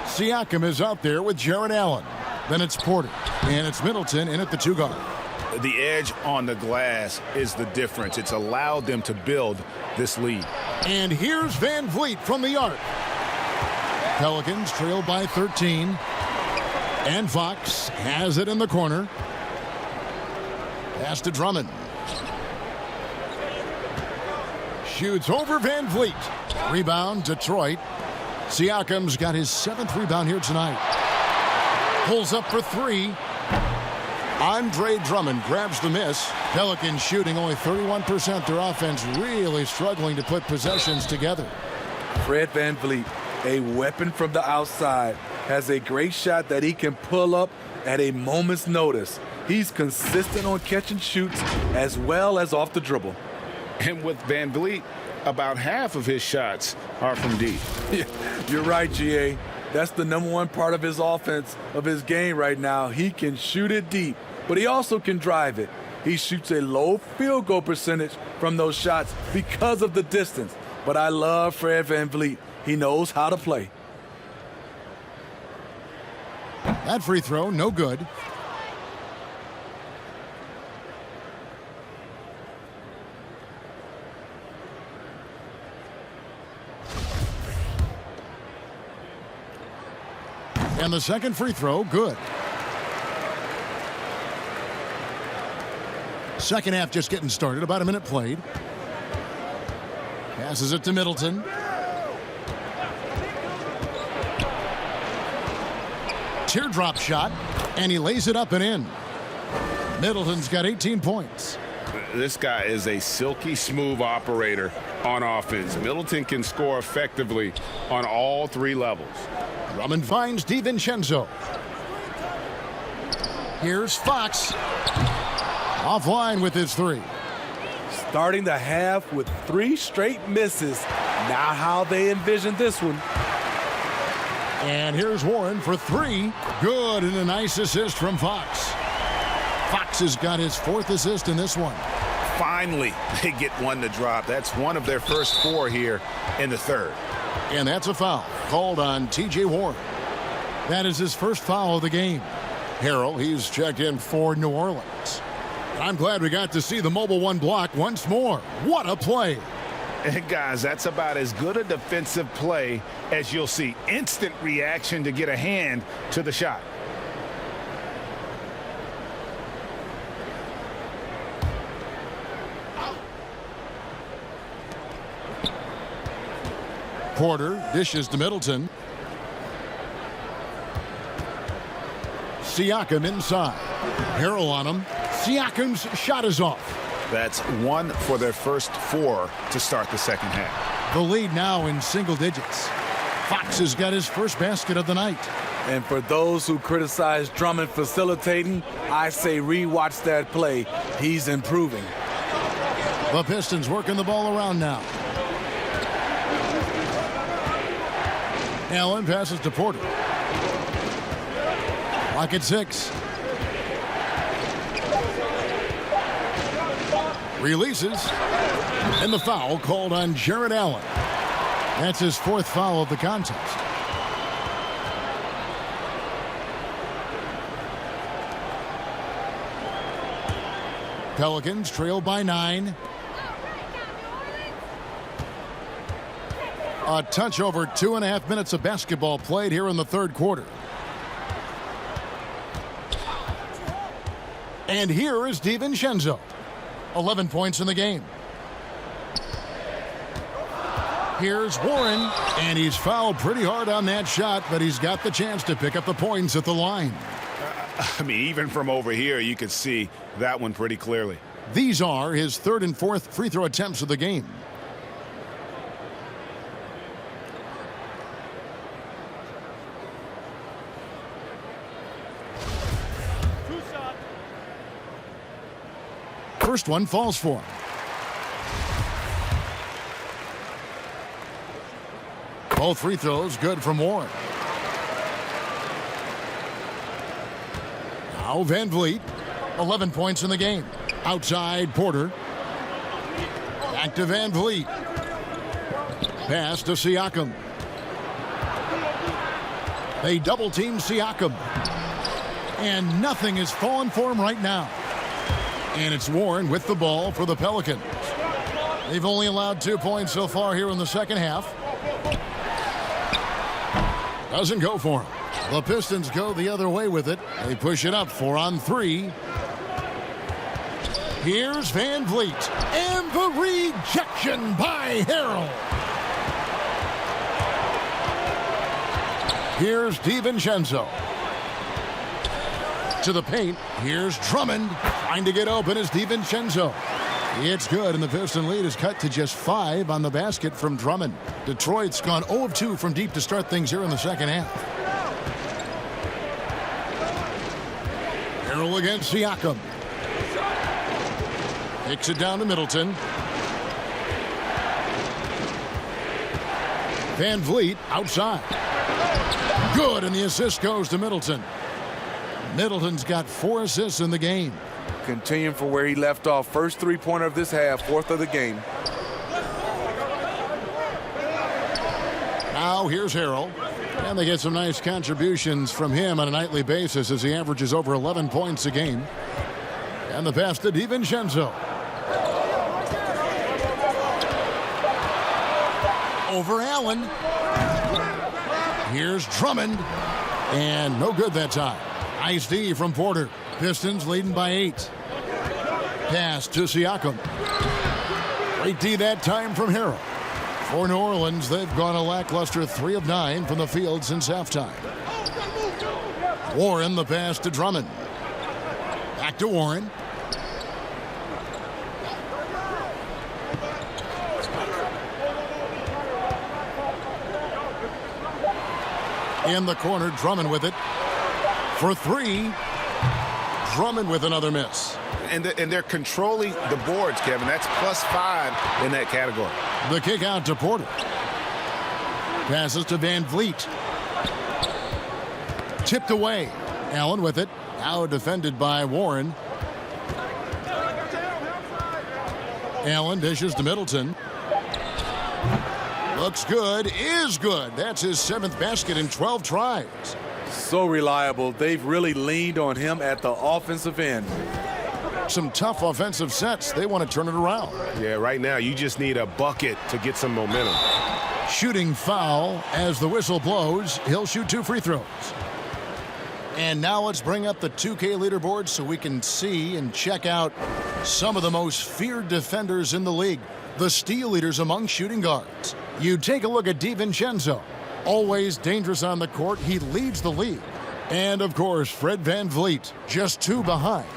Siakam is out there with Jared Allen. Then it's Porter, and it's Middleton in at the 2 guard. The edge on the glass is the difference. It's allowed them to build this lead. And here's VanVleet from the arc. Pelicans trail by 13. And Fox has it in the corner. Pass to Drummond. Shoots over VanVleet. Rebound, Detroit. Siakam's got his 7th rebound here tonight. Pulls up for 3. Andre Drummond grabs the miss. Pelicans shooting only 31%. Their offense really struggling to put possessions together. Fred VanVleet, a weapon from the outside, has a great shot that he can pull up at a moment's notice. He's consistent on catch and shoots as well as off the dribble. And with VanVleet, about half of his shots are from deep. Yeah, you're right, GA. That's the number one part of his offense, of his game right now. He can shoot it deep, but he also can drive it. He shoots a low field goal percentage from those shots because of the distance. But I love Fred VanVleet. He knows how to play. That free throw, no good. And the second free throw, good. Second half just getting started, about a minute played. Passes it to Middleton. Teardrop shot, and he lays it up and in. Middleton's got 18 points. This guy is a silky smooth operator on offense. Middleton can score effectively on all 3 levels. Drummond finds DiVincenzo. Here's Fox. Offline with his 3. Starting the half with 3 straight misses. Not how they envisioned this one. And here's Warren for 3. Good, and a nice assist from Fox. Fox has got his 4th assist in this one. Finally, they get one to drop. That's one of their first 4 here in the 3rd. And that's a foul called on T.J. Warren. That is his first foul of the game. Harrell, he's checked in for New Orleans. I'm glad we got to see the mobile one block once more. What a play. And guys, that's about as good a defensive play as you'll see. Instant reaction to get a hand to the shot. Porter dishes to Middleton. Siakam inside. Harrell on him. Siakam's shot is off. That's 1 for their first 4 to start the second half. The lead now in single digits. Fox has got his first basket of the night. And for those who criticize Drummond facilitating, I say rewatch that play. He's improving. The Pistons working the ball around now. Allen passes to Porter. Clock at 6. Releases. And the foul called on Jared Allen. That's his 4th foul of the contest. Pelicans trail by 9. A touch over 2.5 minutes of basketball played here in the 3rd quarter. And here is DiVincenzo. 11 points in the game. Here's Warren, and he's fouled pretty hard on that shot, but he's got the chance to pick up the points at the line. I mean, even from over here, you could see that one pretty clearly. These are his 3rd and 4th free throw attempts of the game. First one falls for him. Both free throws good from Warren. Now Van Vliet, 11 points in the game. Outside Porter. Back to Van Vliet. Pass to Siakam. They double team Siakam. And nothing is falling for him right now. And it's Warren with the ball for the Pelicans. They've only allowed 2 points so far here in the second half. Doesn't go for him. The Pistons go the other way with it. They push it up 4 on 3. Here's Van Vliet. And the rejection by Harrell. Here's DiVincenzo. To the paint. Here's Drummond. Trying to get open is DiVincenzo. It's good, and the Piston lead is cut to just 5 on the basket from Drummond. Detroit's gone 0 of 2 from deep to start things here in the second half. Harrell against Siakam. Takes it down to Middleton. Van Vliet outside. Good, and the assist goes to Middleton. Middleton's got 4 assists in the game. Continuing from where he left off. First 3-pointer of this half, 4th of the game. Now here's Harrell. And they get some nice contributions from him on a nightly basis as he averages over 11 points a game. And the pass to DiVincenzo. Over Allen. Here's Drummond. And no good that time. Nice D from Porter. Pistons leading by 8. Pass to Siakam. Great D that time from Harrell. For New Orleans, they've gone a lackluster 3 of 9 from the field since halftime. Warren the pass to Drummond. Back to Warren. In the corner, Drummond with it. For 3. Drummond with another miss. And they're controlling the boards, Kevin. That's +5 in that category. The kick out to Porter. Passes to Van Vliet. Tipped away. Allen with it. Now defended by Warren. Allen dishes to Middleton. Looks good, is good. That's his 7th basket in 12 tries. So reliable. They've really leaned on him at the offensive end. Some tough offensive sets. They want to turn it around. Yeah, right now you just need a bucket to get some momentum. Shooting foul as the whistle blows. He'll shoot 2 free throws. And now let's bring up the 2K leaderboard so we can see and check out some of the most feared defenders in the league. The steal leaders among shooting guards. You take a look at DiVincenzo. Always dangerous on the court. He leads the league. And, of course, Fred VanVleet, just 2 behind.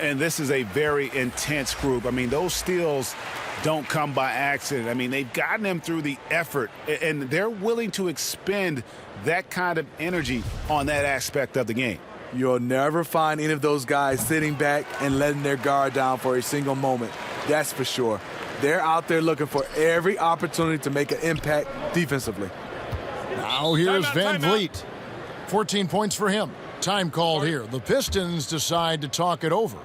And this is a very intense group. I mean, those steals don't come by accident. I mean, they've gotten them through the effort, and they're willing to expend that kind of energy on that aspect of the game. You'll never find any of those guys sitting back and letting their guard down for a single moment. That's for sure. They're out there looking for every opportunity to make an impact defensively. Now here's VanVleet. 14 points for him. Time called here. The Pistons decide to talk it over.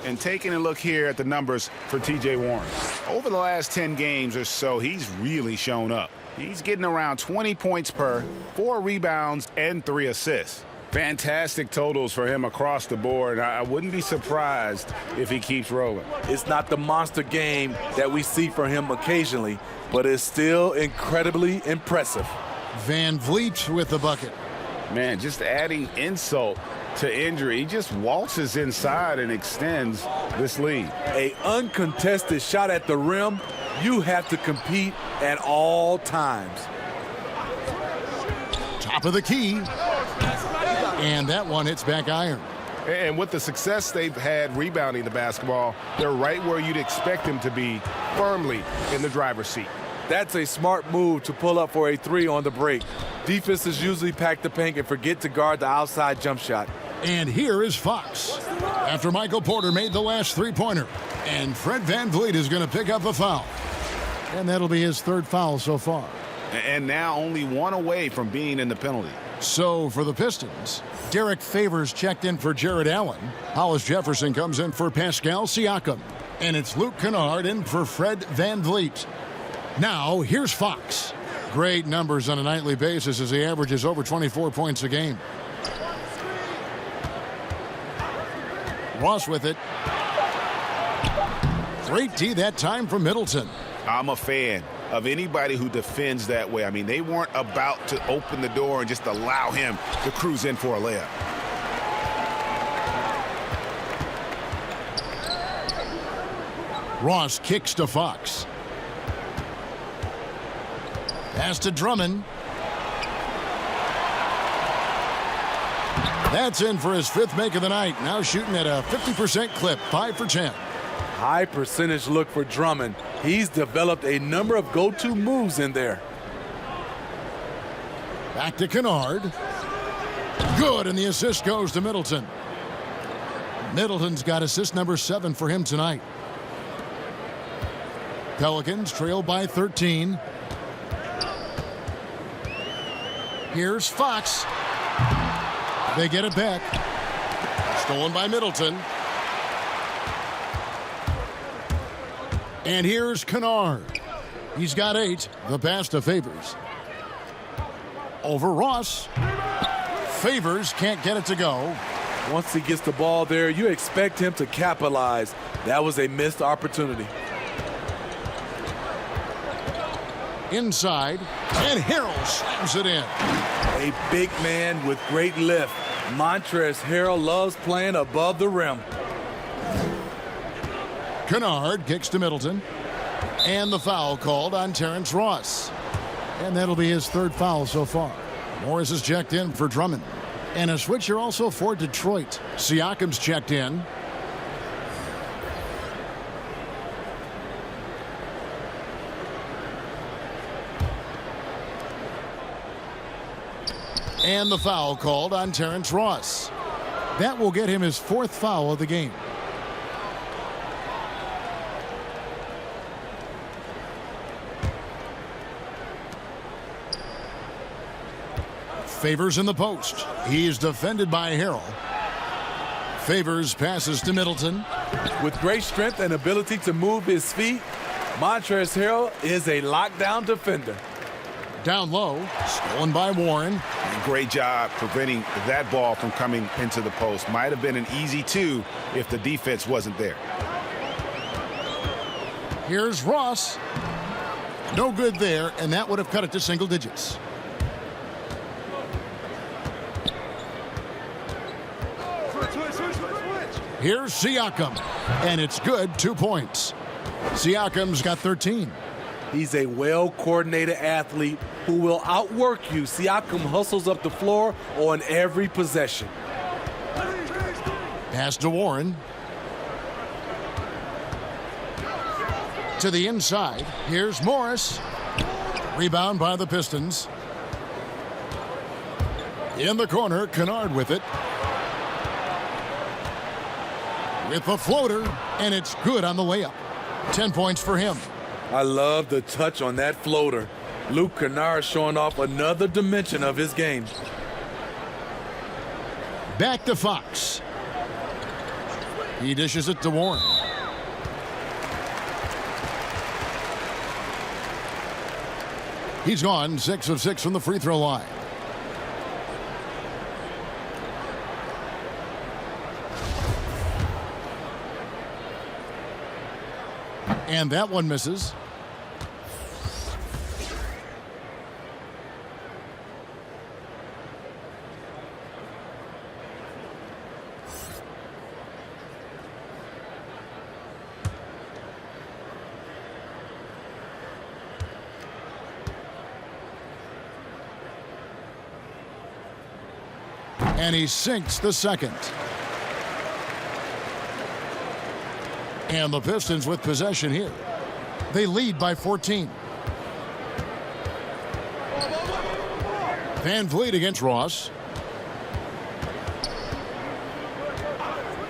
And taking a look here at the numbers for T.J. Warren. Over the last 10 games or so, he's really shown up. He's getting around 20 points per, 4 rebounds, and 3 assists. Fantastic totals for him across the board. I wouldn't be surprised if he keeps rolling. It's not the monster game that we see from him occasionally, but it's still incredibly impressive. VanVleet with the bucket. Man, just adding insult to injury. He just waltzes inside and extends this lead. A uncontested shot at the rim, you have to compete at all times. Top of the key. And that one hits back iron. And with the success they've had rebounding the basketball, they're right where you'd expect them to be, firmly in the driver's seat. That's a smart move to pull up for a 3 on the break. Defenses usually pack the paint and forget to guard the outside jump shot. And here is Fox. After Michael Porter made the last 3-pointer. And Fred VanVleet is going to pick up a foul. And that'll be his 3rd foul so far. And now only 1 away from being in the penalty. So for the Pistons, Derek Favors checked in for Jared Allen. Hollis Jefferson comes in for Pascal Siakam. And it's Luke Kennard in for Fred VanVleet. Now, here's Fox. Great numbers on a nightly basis as he averages over 24 points a game. Ross with it. Great D that time from Middleton. I'm a fan of anybody who defends that way. I mean, they weren't about to open the door and just allow him to cruise in for a layup. Ross kicks to Fox. Pass to Drummond. That's in for his 5th make of the night. Now shooting at a 50% clip, 5 for 10. High percentage look for Drummond. He's developed a number of go-to moves in there. Back to Kennard. Good, and the assist goes to Middleton. Middleton's got assist number 7 for him tonight. Pelicans trail by 13. Here's Fox. They get it back. Stolen by Middleton. And here's Kennard. He's got 8. The pass to Favors. Over Ross. Favors can't get it to go. Once he gets the ball there, you expect him to capitalize. That was a missed opportunity. Inside, and Harrell slams it in. A big man with great lift. Montrezl Harrell loves playing above the rim. Kennard kicks to Middleton. And the foul called on Terrence Ross. And that'll be his 3rd foul so far. Morris is checked in for Drummond. And a switcher also for Detroit. Siakam's checked in. And the foul called on Terrence Ross. That will get him his 4th foul of the game. Favors in the post. He's defended by Harrell. Favors passes to Middleton. With great strength and ability to move his feet, Montrezl Harrell is a lockdown defender. Down low, stolen by Warren. Great job preventing that ball from coming into the post. Might have been an easy two if the defense wasn't there. Here's Ross. No good there, and that would have cut it to single digits. Here's Siakam, and it's good, 2 points. Siakam's got 13. He's a well-coordinated athlete who will outwork you. Siakam hustles up the floor on every possession. Pass to Warren. To the inside. Here's Morris. Rebound by the Pistons. In the corner, Kennard with it. With the floater, and it's good on the layup. 10 points for him. I love the touch on that floater. Luke Kennard showing off another dimension of his game. Back to Fox. He dishes it to Warren. He's gone 6 of 6 from the free throw line. And that one misses. And he sinks the second. And the Pistons with possession here. They lead by 14. Van Vliet against Ross.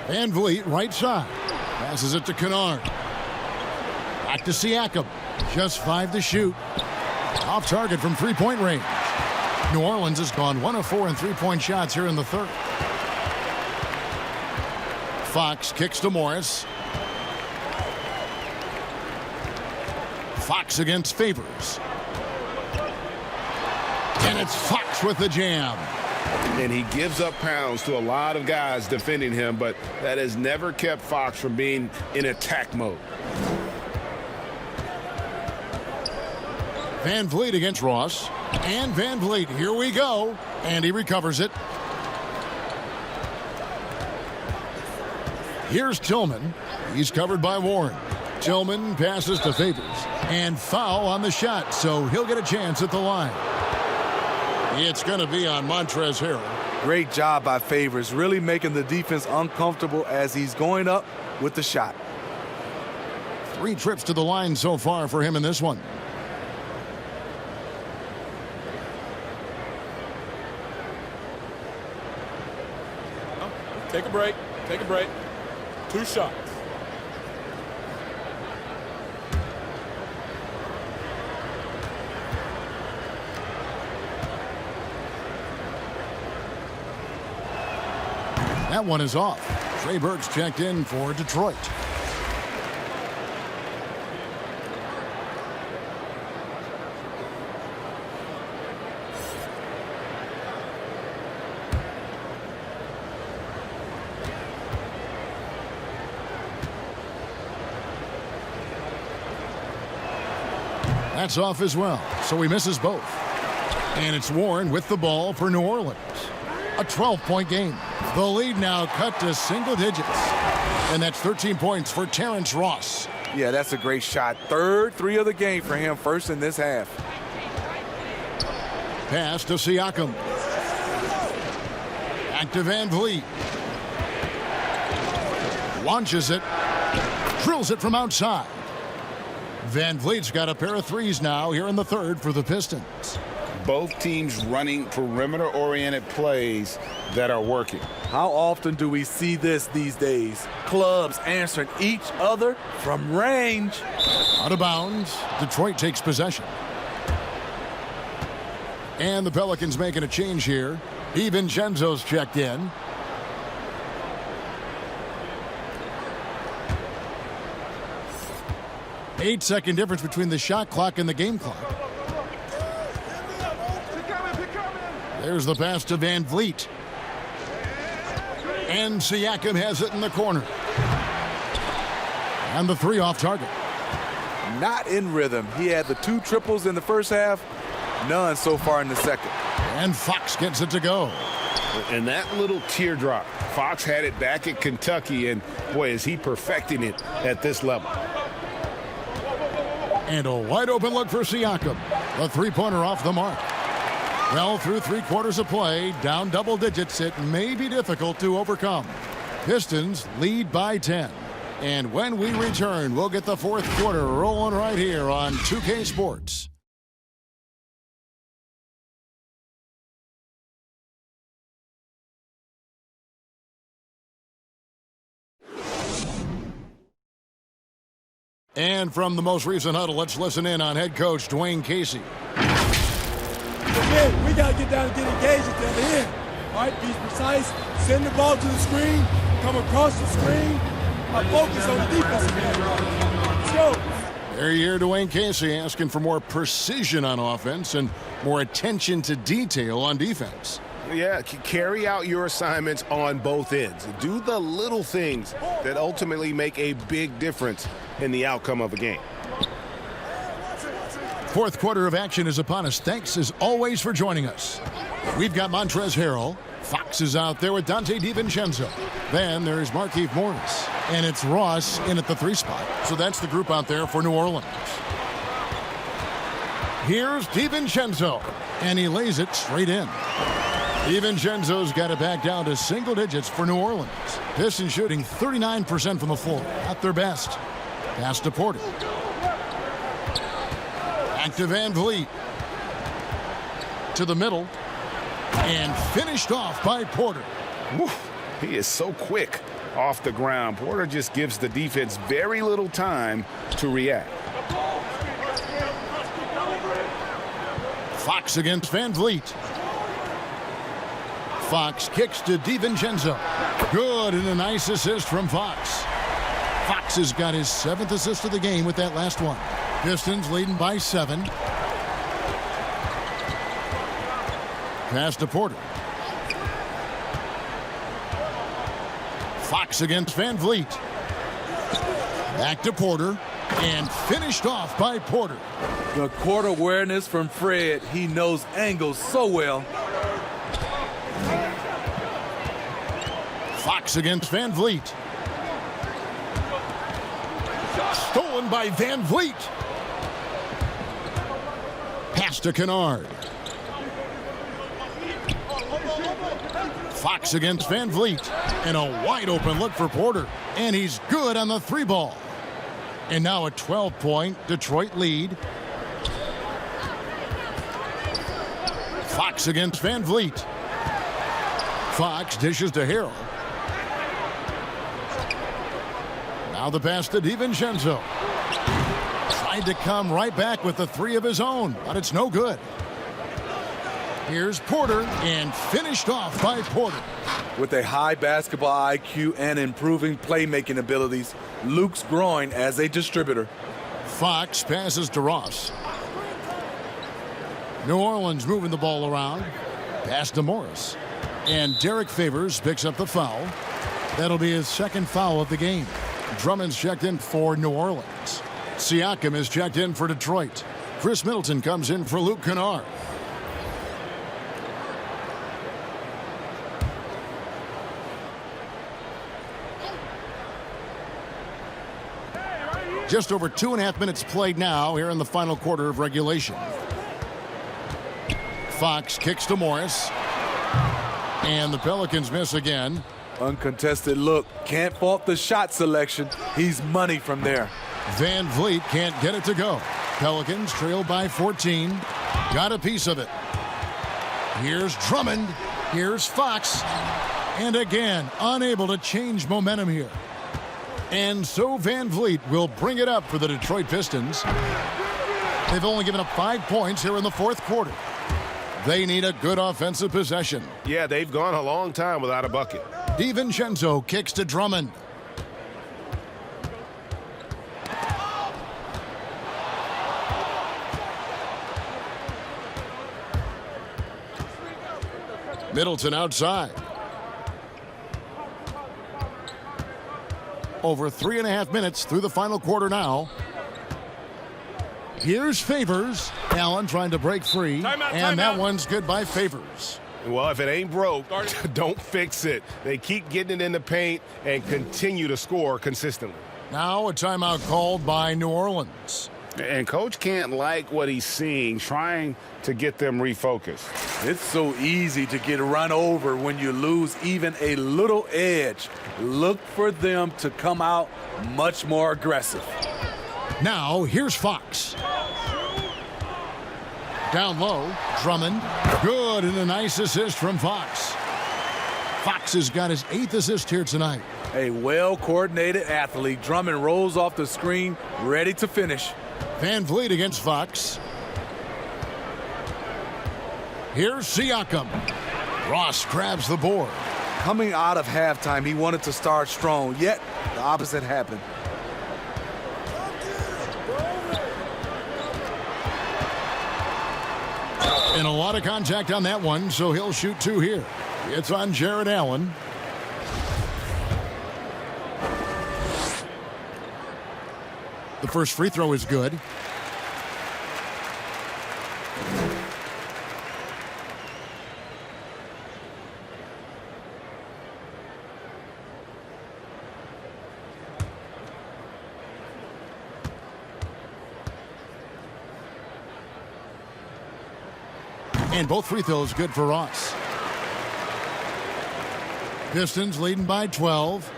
Van Vliet right side. Passes it to Kennard. Back to Siakam. Just 5 to shoot. Off target from three-point range. New Orleans has gone 1 of 4 in three-point shots here in the third. Fox kicks to Morris. Fox against Favors. And it's Fox with the jam. And he gives up pounds to a lot of guys defending him, but that has never kept Fox from being in attack mode. Van Vliet against Ross. And Van Vliet, here we go. And he recovers it. Here's Tillman. He's covered by Warren. Tillman passes to Favors. And foul on the shot, so he'll get a chance at the line. It's going to be on Montrezl Harrell. Great job by Favors, really making the defense uncomfortable as he's going up with the shot. 3 trips to the line so far for him in this one. Take a break. Take a break. 2 shots. That one is off. Trey Burke's checked in for Detroit. That's off as well, so he misses both. And it's Warren with the ball for New Orleans. A 12-point game. The lead now cut to single digits. And that's 13 points for Terrence Ross. Yeah, that's a great shot. Third 3 of the game for him, first in this half. Pass to Siakam. Back to Van Vliet. Launches it. Drills it from outside. Van Vliet's got a pair of threes now here in the third for the Pistons. Both teams running perimeter-oriented plays that are working. How often do we see this these days? Clubs answering each other from range. Out of bounds. Detroit takes possession. And the Pelicans making a change here. DiVincenzo's checked in. Eight-second difference between the shot clock and the game clock. There's the pass to Van Vliet. And Siakam has it in the corner. And the three off target. Not in rhythm. He had the 2 triples in the first half, none so far in the second. And Fox gets it to go. And that little teardrop, Fox had it back at Kentucky, and boy, is he perfecting it at this level. And a wide open look for Siakam. The three-pointer off the mark. Well, through 3 quarters of play, down double digits, it may be difficult to overcome. Pistons lead by 10. And when we return, we'll get the fourth quarter rolling right here on 2K Sports. And from the most recent huddle, let's listen in on head coach Dwayne Casey. Again, we got to get down and get engaged at the other end. All right, be precise, send the ball to the screen, come across the screen, focus on the defensive end. Let's go. There you hear Dwayne Casey asking for more precision on offense and more attention to detail on defense. Yeah, carry out your assignments on both ends. Do the little things that ultimately make a big difference in the outcome of a game. Fourth quarter of action is upon us. Thanks, as always, for joining us. We've got Montrezl Harrell. Fox is out there with Dante DiVincenzo. Then there's Markieff Morris. And it's Ross in at the 3 spot. So that's the group out there for New Orleans. Here's DiVincenzo. And he lays it straight in. DiVincenzo's got it back down to single digits for New Orleans. Pistons shooting 39% from the floor, at their best. Pass to Porter. Back to Van Vliet. To the middle. And finished off by Porter. Woo, he is so quick off the ground. Porter just gives the defense very little time to react. Fox against Van Vliet. Fox kicks to DiVincenzo. Good, and a nice assist from Fox. Fox has got his 7th assist of the game with that last one. Pistons leading by 7. Pass to Porter. Fox against Van Vliet. Back to Porter. And finished off by Porter. The court awareness from Fred. He knows angles so well. Fox against Van Vliet. Stolen by Van Vliet. Pass to Kennard. Fox against Van Vliet. And a wide open look for Porter. And he's good on the 3 ball. And now a 12-point Detroit lead. Fox against Van Vliet. Fox dishes to Harrell. Now the pass to DiVincenzo. Tried to come right back with the 3 of his own, but it's no good. Here's Porter, and finished off by Porter. With a high basketball IQ and improving playmaking abilities, Luke's growing as a distributor. Fox passes to Ross. New Orleans moving the ball around. Pass to Morris. And Derek Favors picks up the foul. That'll be his 2nd foul of the game. Drummond's checked in for New Orleans. Siakam is checked in for Detroit. Chris Middleton comes in for Luke Kennard. Just over 2.5 minutes played now here in the final quarter of regulation. Fox kicks to Morris. And the Pelicans miss again. Uncontested look. Can't fault the shot selection. He's money from there. Van Vliet can't get it to go. Pelicans trail by 14. Got a piece of it. Here's Drummond. Here's Fox. And again, unable to change momentum here. And so Van Vliet will bring it up for the Detroit Pistons. They've only given up 5 points here in the 4th quarter. They need a good offensive possession. Yeah, they've gone a long time without a bucket. DiVincenzo kicks to Drummond. Middleton outside. Over 3.5 minutes through the final quarter now. Here's Favors. Allen trying to break free. And that one's good by Favors. Well, if it ain't broke, don't fix it. They keep getting it in the paint and continue to score consistently. Now a timeout called by New Orleans. And Coach can't like what he's seeing, trying to get them refocused. It's so easy to get run over when you lose even a little edge. Look for them to come out much more aggressive. Now here's Fox. Down low, Drummond. Good, and a nice assist from Fox. Fox has got his 8th assist here tonight. A well-coordinated athlete. Drummond rolls off the screen, ready to finish. Van Vliet against Fox. Here's Siakam. Ross grabs the board. Coming out of halftime, he wanted to start strong, yet the opposite happened. And a lot of contact on that one, so he'll shoot 2 here. It's on Jared Allen. The first free throw is good. And both free throws good for Ross. Pistons leading by 12.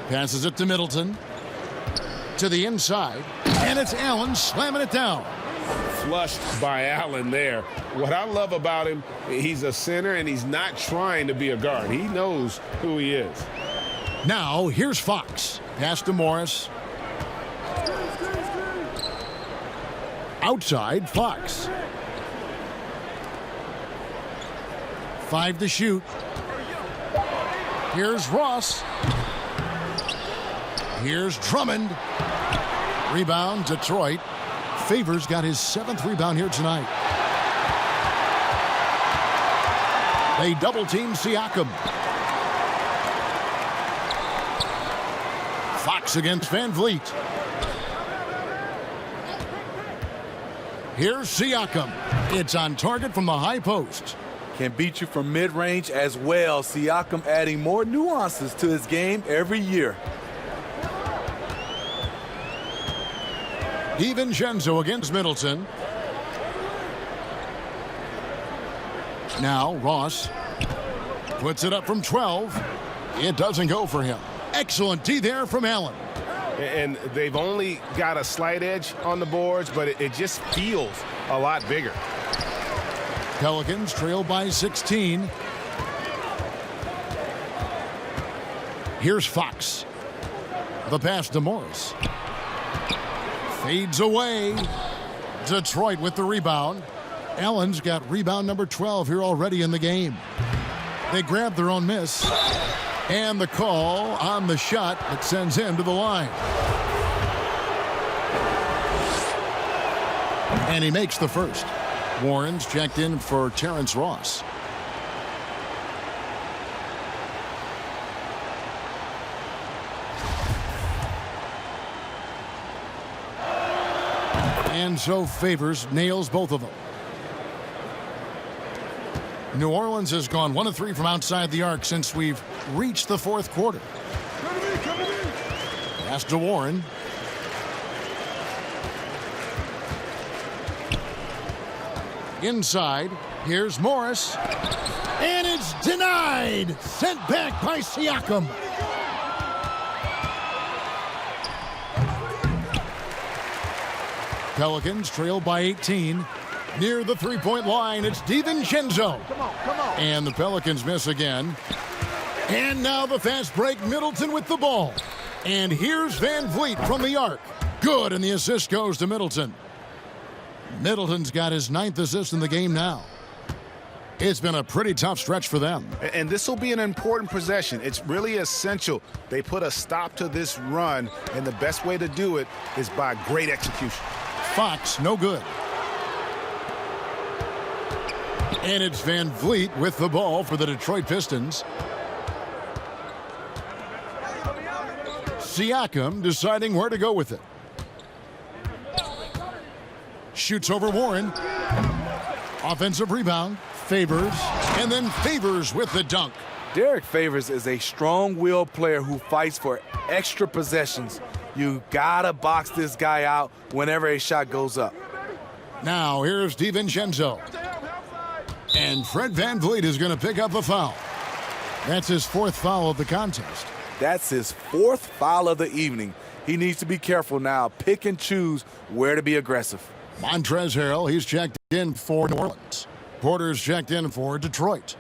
Passes it to Middleton. To the inside. And it's Allen slamming it down. Flushed by Allen there. What I love about him, he's a center and he's not trying to be a guard. He knows who he is. Now here's Fox. Pass to Morris. Outside, Fox. 5 to shoot. Here's Ross. Here's Drummond. Rebound, Detroit. Favors got his 7th rebound here tonight. They double-team Siakam. Fox against Van Vliet. Here's Siakam. It's on target from the high post. Can beat you from mid-range as well. Siakam adding more nuances to his game every year. DiVincenzo against Middleton. Now Ross puts it up from 12. It doesn't go for him. Excellent D there from Allen. And they've only got a slight edge on the boards, but it just feels a lot bigger. Pelicans trail by 16. Here's Fox. The pass to Morris. Fades away. Detroit with the rebound. Allen's got rebound number 12 here already in the game. They grab their own miss. And the call on the shot that sends him to the line. And he makes the first. Warren's checked in for Terrence Ross. And so Favors nails both of them. New Orleans has gone 1 of 3 from outside the arc since we've reached the 4th quarter. Pass to Warren. Inside, here's Morris. And it's denied. Sent back by Siakam. Pelicans trail by 18. Near the three-point line, it's DiVincenzo. Come on. And the Pelicans miss again. And now the fast break, Middleton with the ball. And here's Van Vliet from the arc. Good, and the assist goes to Middleton. Middleton's got his 9th assist in the game now. It's been a pretty tough stretch for them. And this will be an important possession. It's really essential they put a stop to this run, and the best way to do it is by great execution. Fox, no good. And it's Van Vliet with the ball for the Detroit Pistons. Siakam deciding where to go with it. Shoots over Warren. Offensive rebound. Favors. And then Favors with the dunk. Derek Favors is a strong-willed player who fights for extra possessions. You gotta box this guy out whenever a shot goes up. Now here's DiVincenzo. And Fred VanVleet is going to pick up a foul. That's his 4th foul of the contest. That's his 4th foul of the evening. He needs to be careful now. Pick and choose where to be aggressive. Montrezl Harrell, he's checked in for New Orleans. Porter's checked in for Detroit.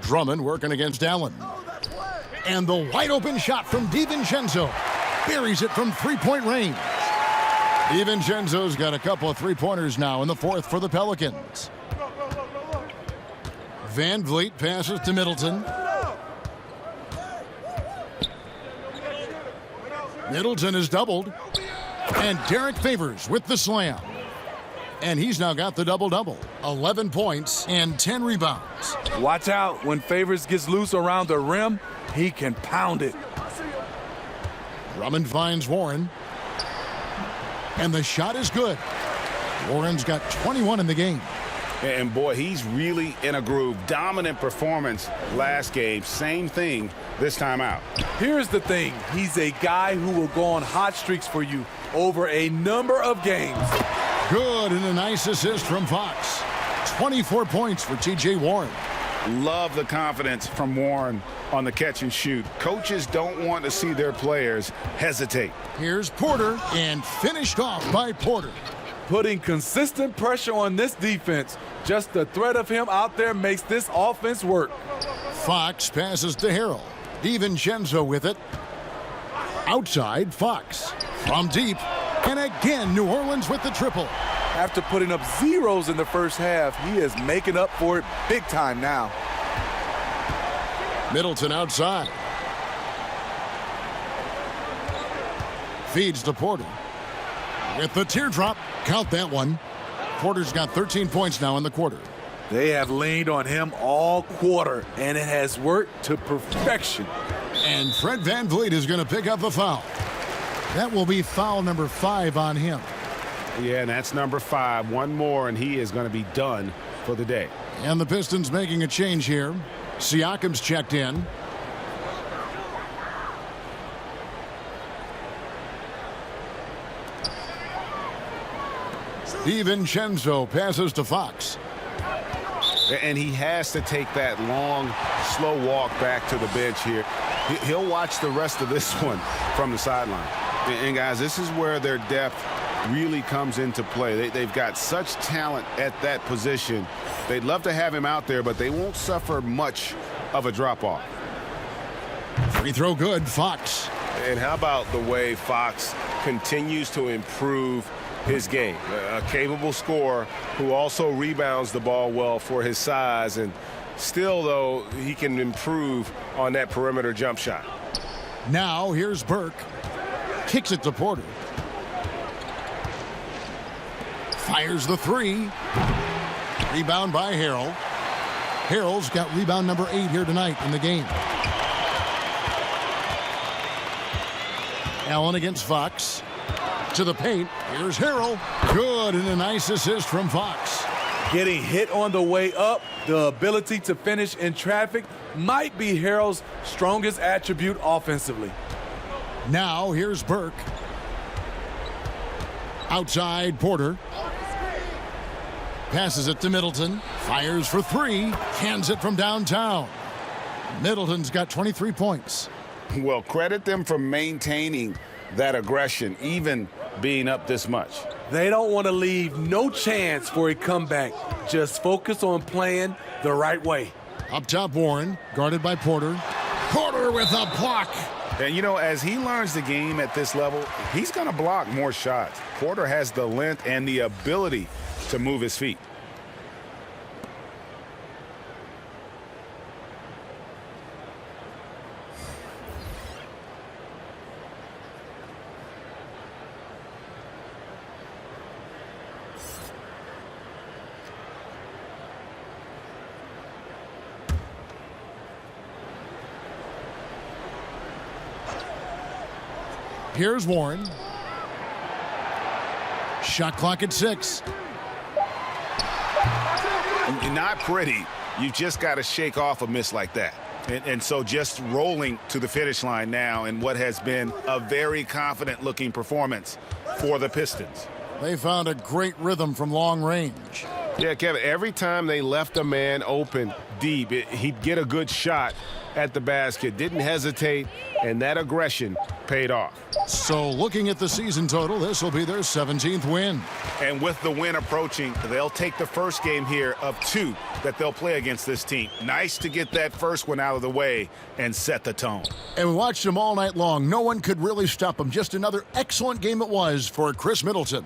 Drummond working against Allen. And the wide open shot from DiVincenzo. Buries it from 3-point range. DiVincenzo's got a couple of 3-pointers now in the 4th for the Pelicans. Van Vliet passes to Middleton. Middleton is doubled. And Derek Favors with the slam. And he's now got the double-double. 11 points and 10 rebounds. Watch out. When Favors gets loose around the rim, he can pound it. Drummond finds Warren. And the shot is good. Warren's got 21 in the game. And boy, he's really in a groove. Dominant performance last game. Same thing this time out. Here's the thing. He's a guy who will go on hot streaks for you over a number of games. Good, and a nice assist from Fox. 24 points for T.J. Warren. Love the confidence from Warren on the catch and shoot. Coaches don't want to see their players hesitate. Here's Porter, and finished off by Porter. Putting consistent pressure on this defense. Just the threat of him out there makes this offense work. Fox passes to Harrell. DiVincenzo with it. Outside, Fox. From deep. And again, New Orleans with the triple. After putting up zeros in the first half, he is making up for it big time now. Middleton outside. Feeds to Porter. With the teardrop, count that one. Porter's got 13 points now in the quarter. They have leaned on him all quarter, and it has worked to perfection. And Fred VanVleet is going to pick up a foul. That will be foul number 5 on him. Yeah, and that's number 5. One more, and he is going to be done for the day. And the Pistons making a change here. Siakam's checked in. DiVincenzo passes to Fox. And he has to take that long, slow walk back to the bench here. He'll watch the rest of this one from the sideline. And guys, this is where their depth really comes into play. They've got such talent at that position. They'd love to have him out there, but they won't suffer much of a drop-off. Free throw good, Fox. And how about the way Fox continues to improve his game? A capable scorer who also rebounds the ball well for his size, and still, though, he can improve on that perimeter jump shot. Now here's Burke. Kicks it to Porter. Fires the 3. Rebound by Harrell. Harrell's got rebound number 8 here tonight in the game. Allen against Fox. To the paint. Here's Harrell. Good, and a nice assist from Fox. Getting hit on the way up, the ability to finish in traffic might be Harrell's strongest attribute offensively. Now here's Burke. Outside, Porter. Passes it to Middleton. Fires for 3. Cans it from downtown. Middleton's got 23 points. Well, credit them for maintaining that aggression, even being up this much. They don't want to leave no chance for a comeback. Just focus on playing the right way. Up top, Warren, guarded by Porter. Porter with a block. And, you know, as he learns the game at this level, he's going to block more shots. Porter has the length and the ability to move his feet. Here's Warren. Shot clock at 6. Not pretty. You just got to shake off a miss like that. And so just rolling to the finish line now in what has been a very confident-looking performance for the Pistons. They found a great rhythm from long range. Yeah, Kevin, every time they left a man open deep, he'd get a good shot at the basket. Didn't hesitate, and that aggression paid off. So looking at the season total, this will be their 17th win. And with the win approaching, they'll take the first game here of 2 that they'll play against this team. Nice to get that first one out of the way and set the tone. And we watched them all night long. No one could really stop them. Just another excellent game it was for Chris Middleton.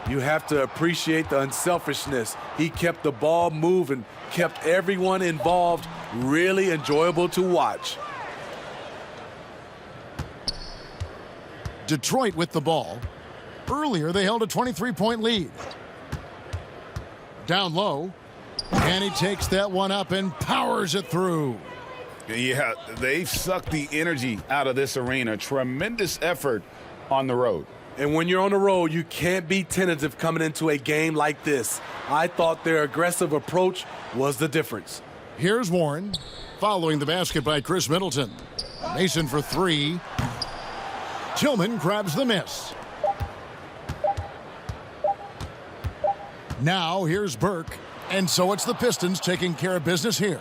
You have to appreciate the unselfishness. He kept the ball moving, kept everyone involved, really enjoyable to watch. Detroit with the ball. Earlier, they held a 23-point lead. Down low, and he takes that one up and powers it through. Yeah, they've sucked the energy out of this arena. Tremendous effort on the road. And when you're on the road, you can't be tentative coming into a game like this. I thought their aggressive approach was the difference. Here's Warren, following the basket by Chris Middleton. Mason for 3. Tillman grabs the miss. Now here's Burke, and so it's the Pistons taking care of business here.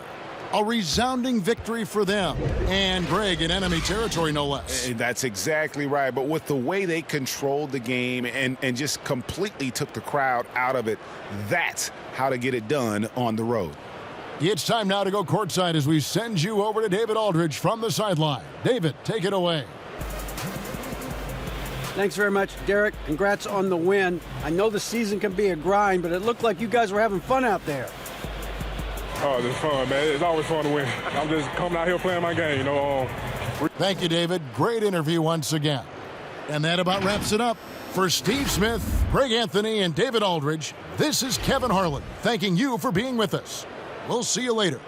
A resounding victory for them, and Greg in enemy territory, no less. That's exactly right. But with the way they controlled the game and just completely took the crowd out of it, that's how to get it done on the road. It's time now to go courtside as we send you over to David Aldridge from the sideline. David, take it away. Thanks very much, Derek. Congrats on the win. I know the season can be a grind, but it looked like you guys were having fun out there. Oh, it's fun, man. It's always fun to win. I'm just coming out here playing my game, you know. Thank you, David. Great interview once again. And that about wraps it up. For Steve Smith, Greg Anthony, and David Aldridge, this is Kevin Harlan thanking you for being with us. We'll see you later.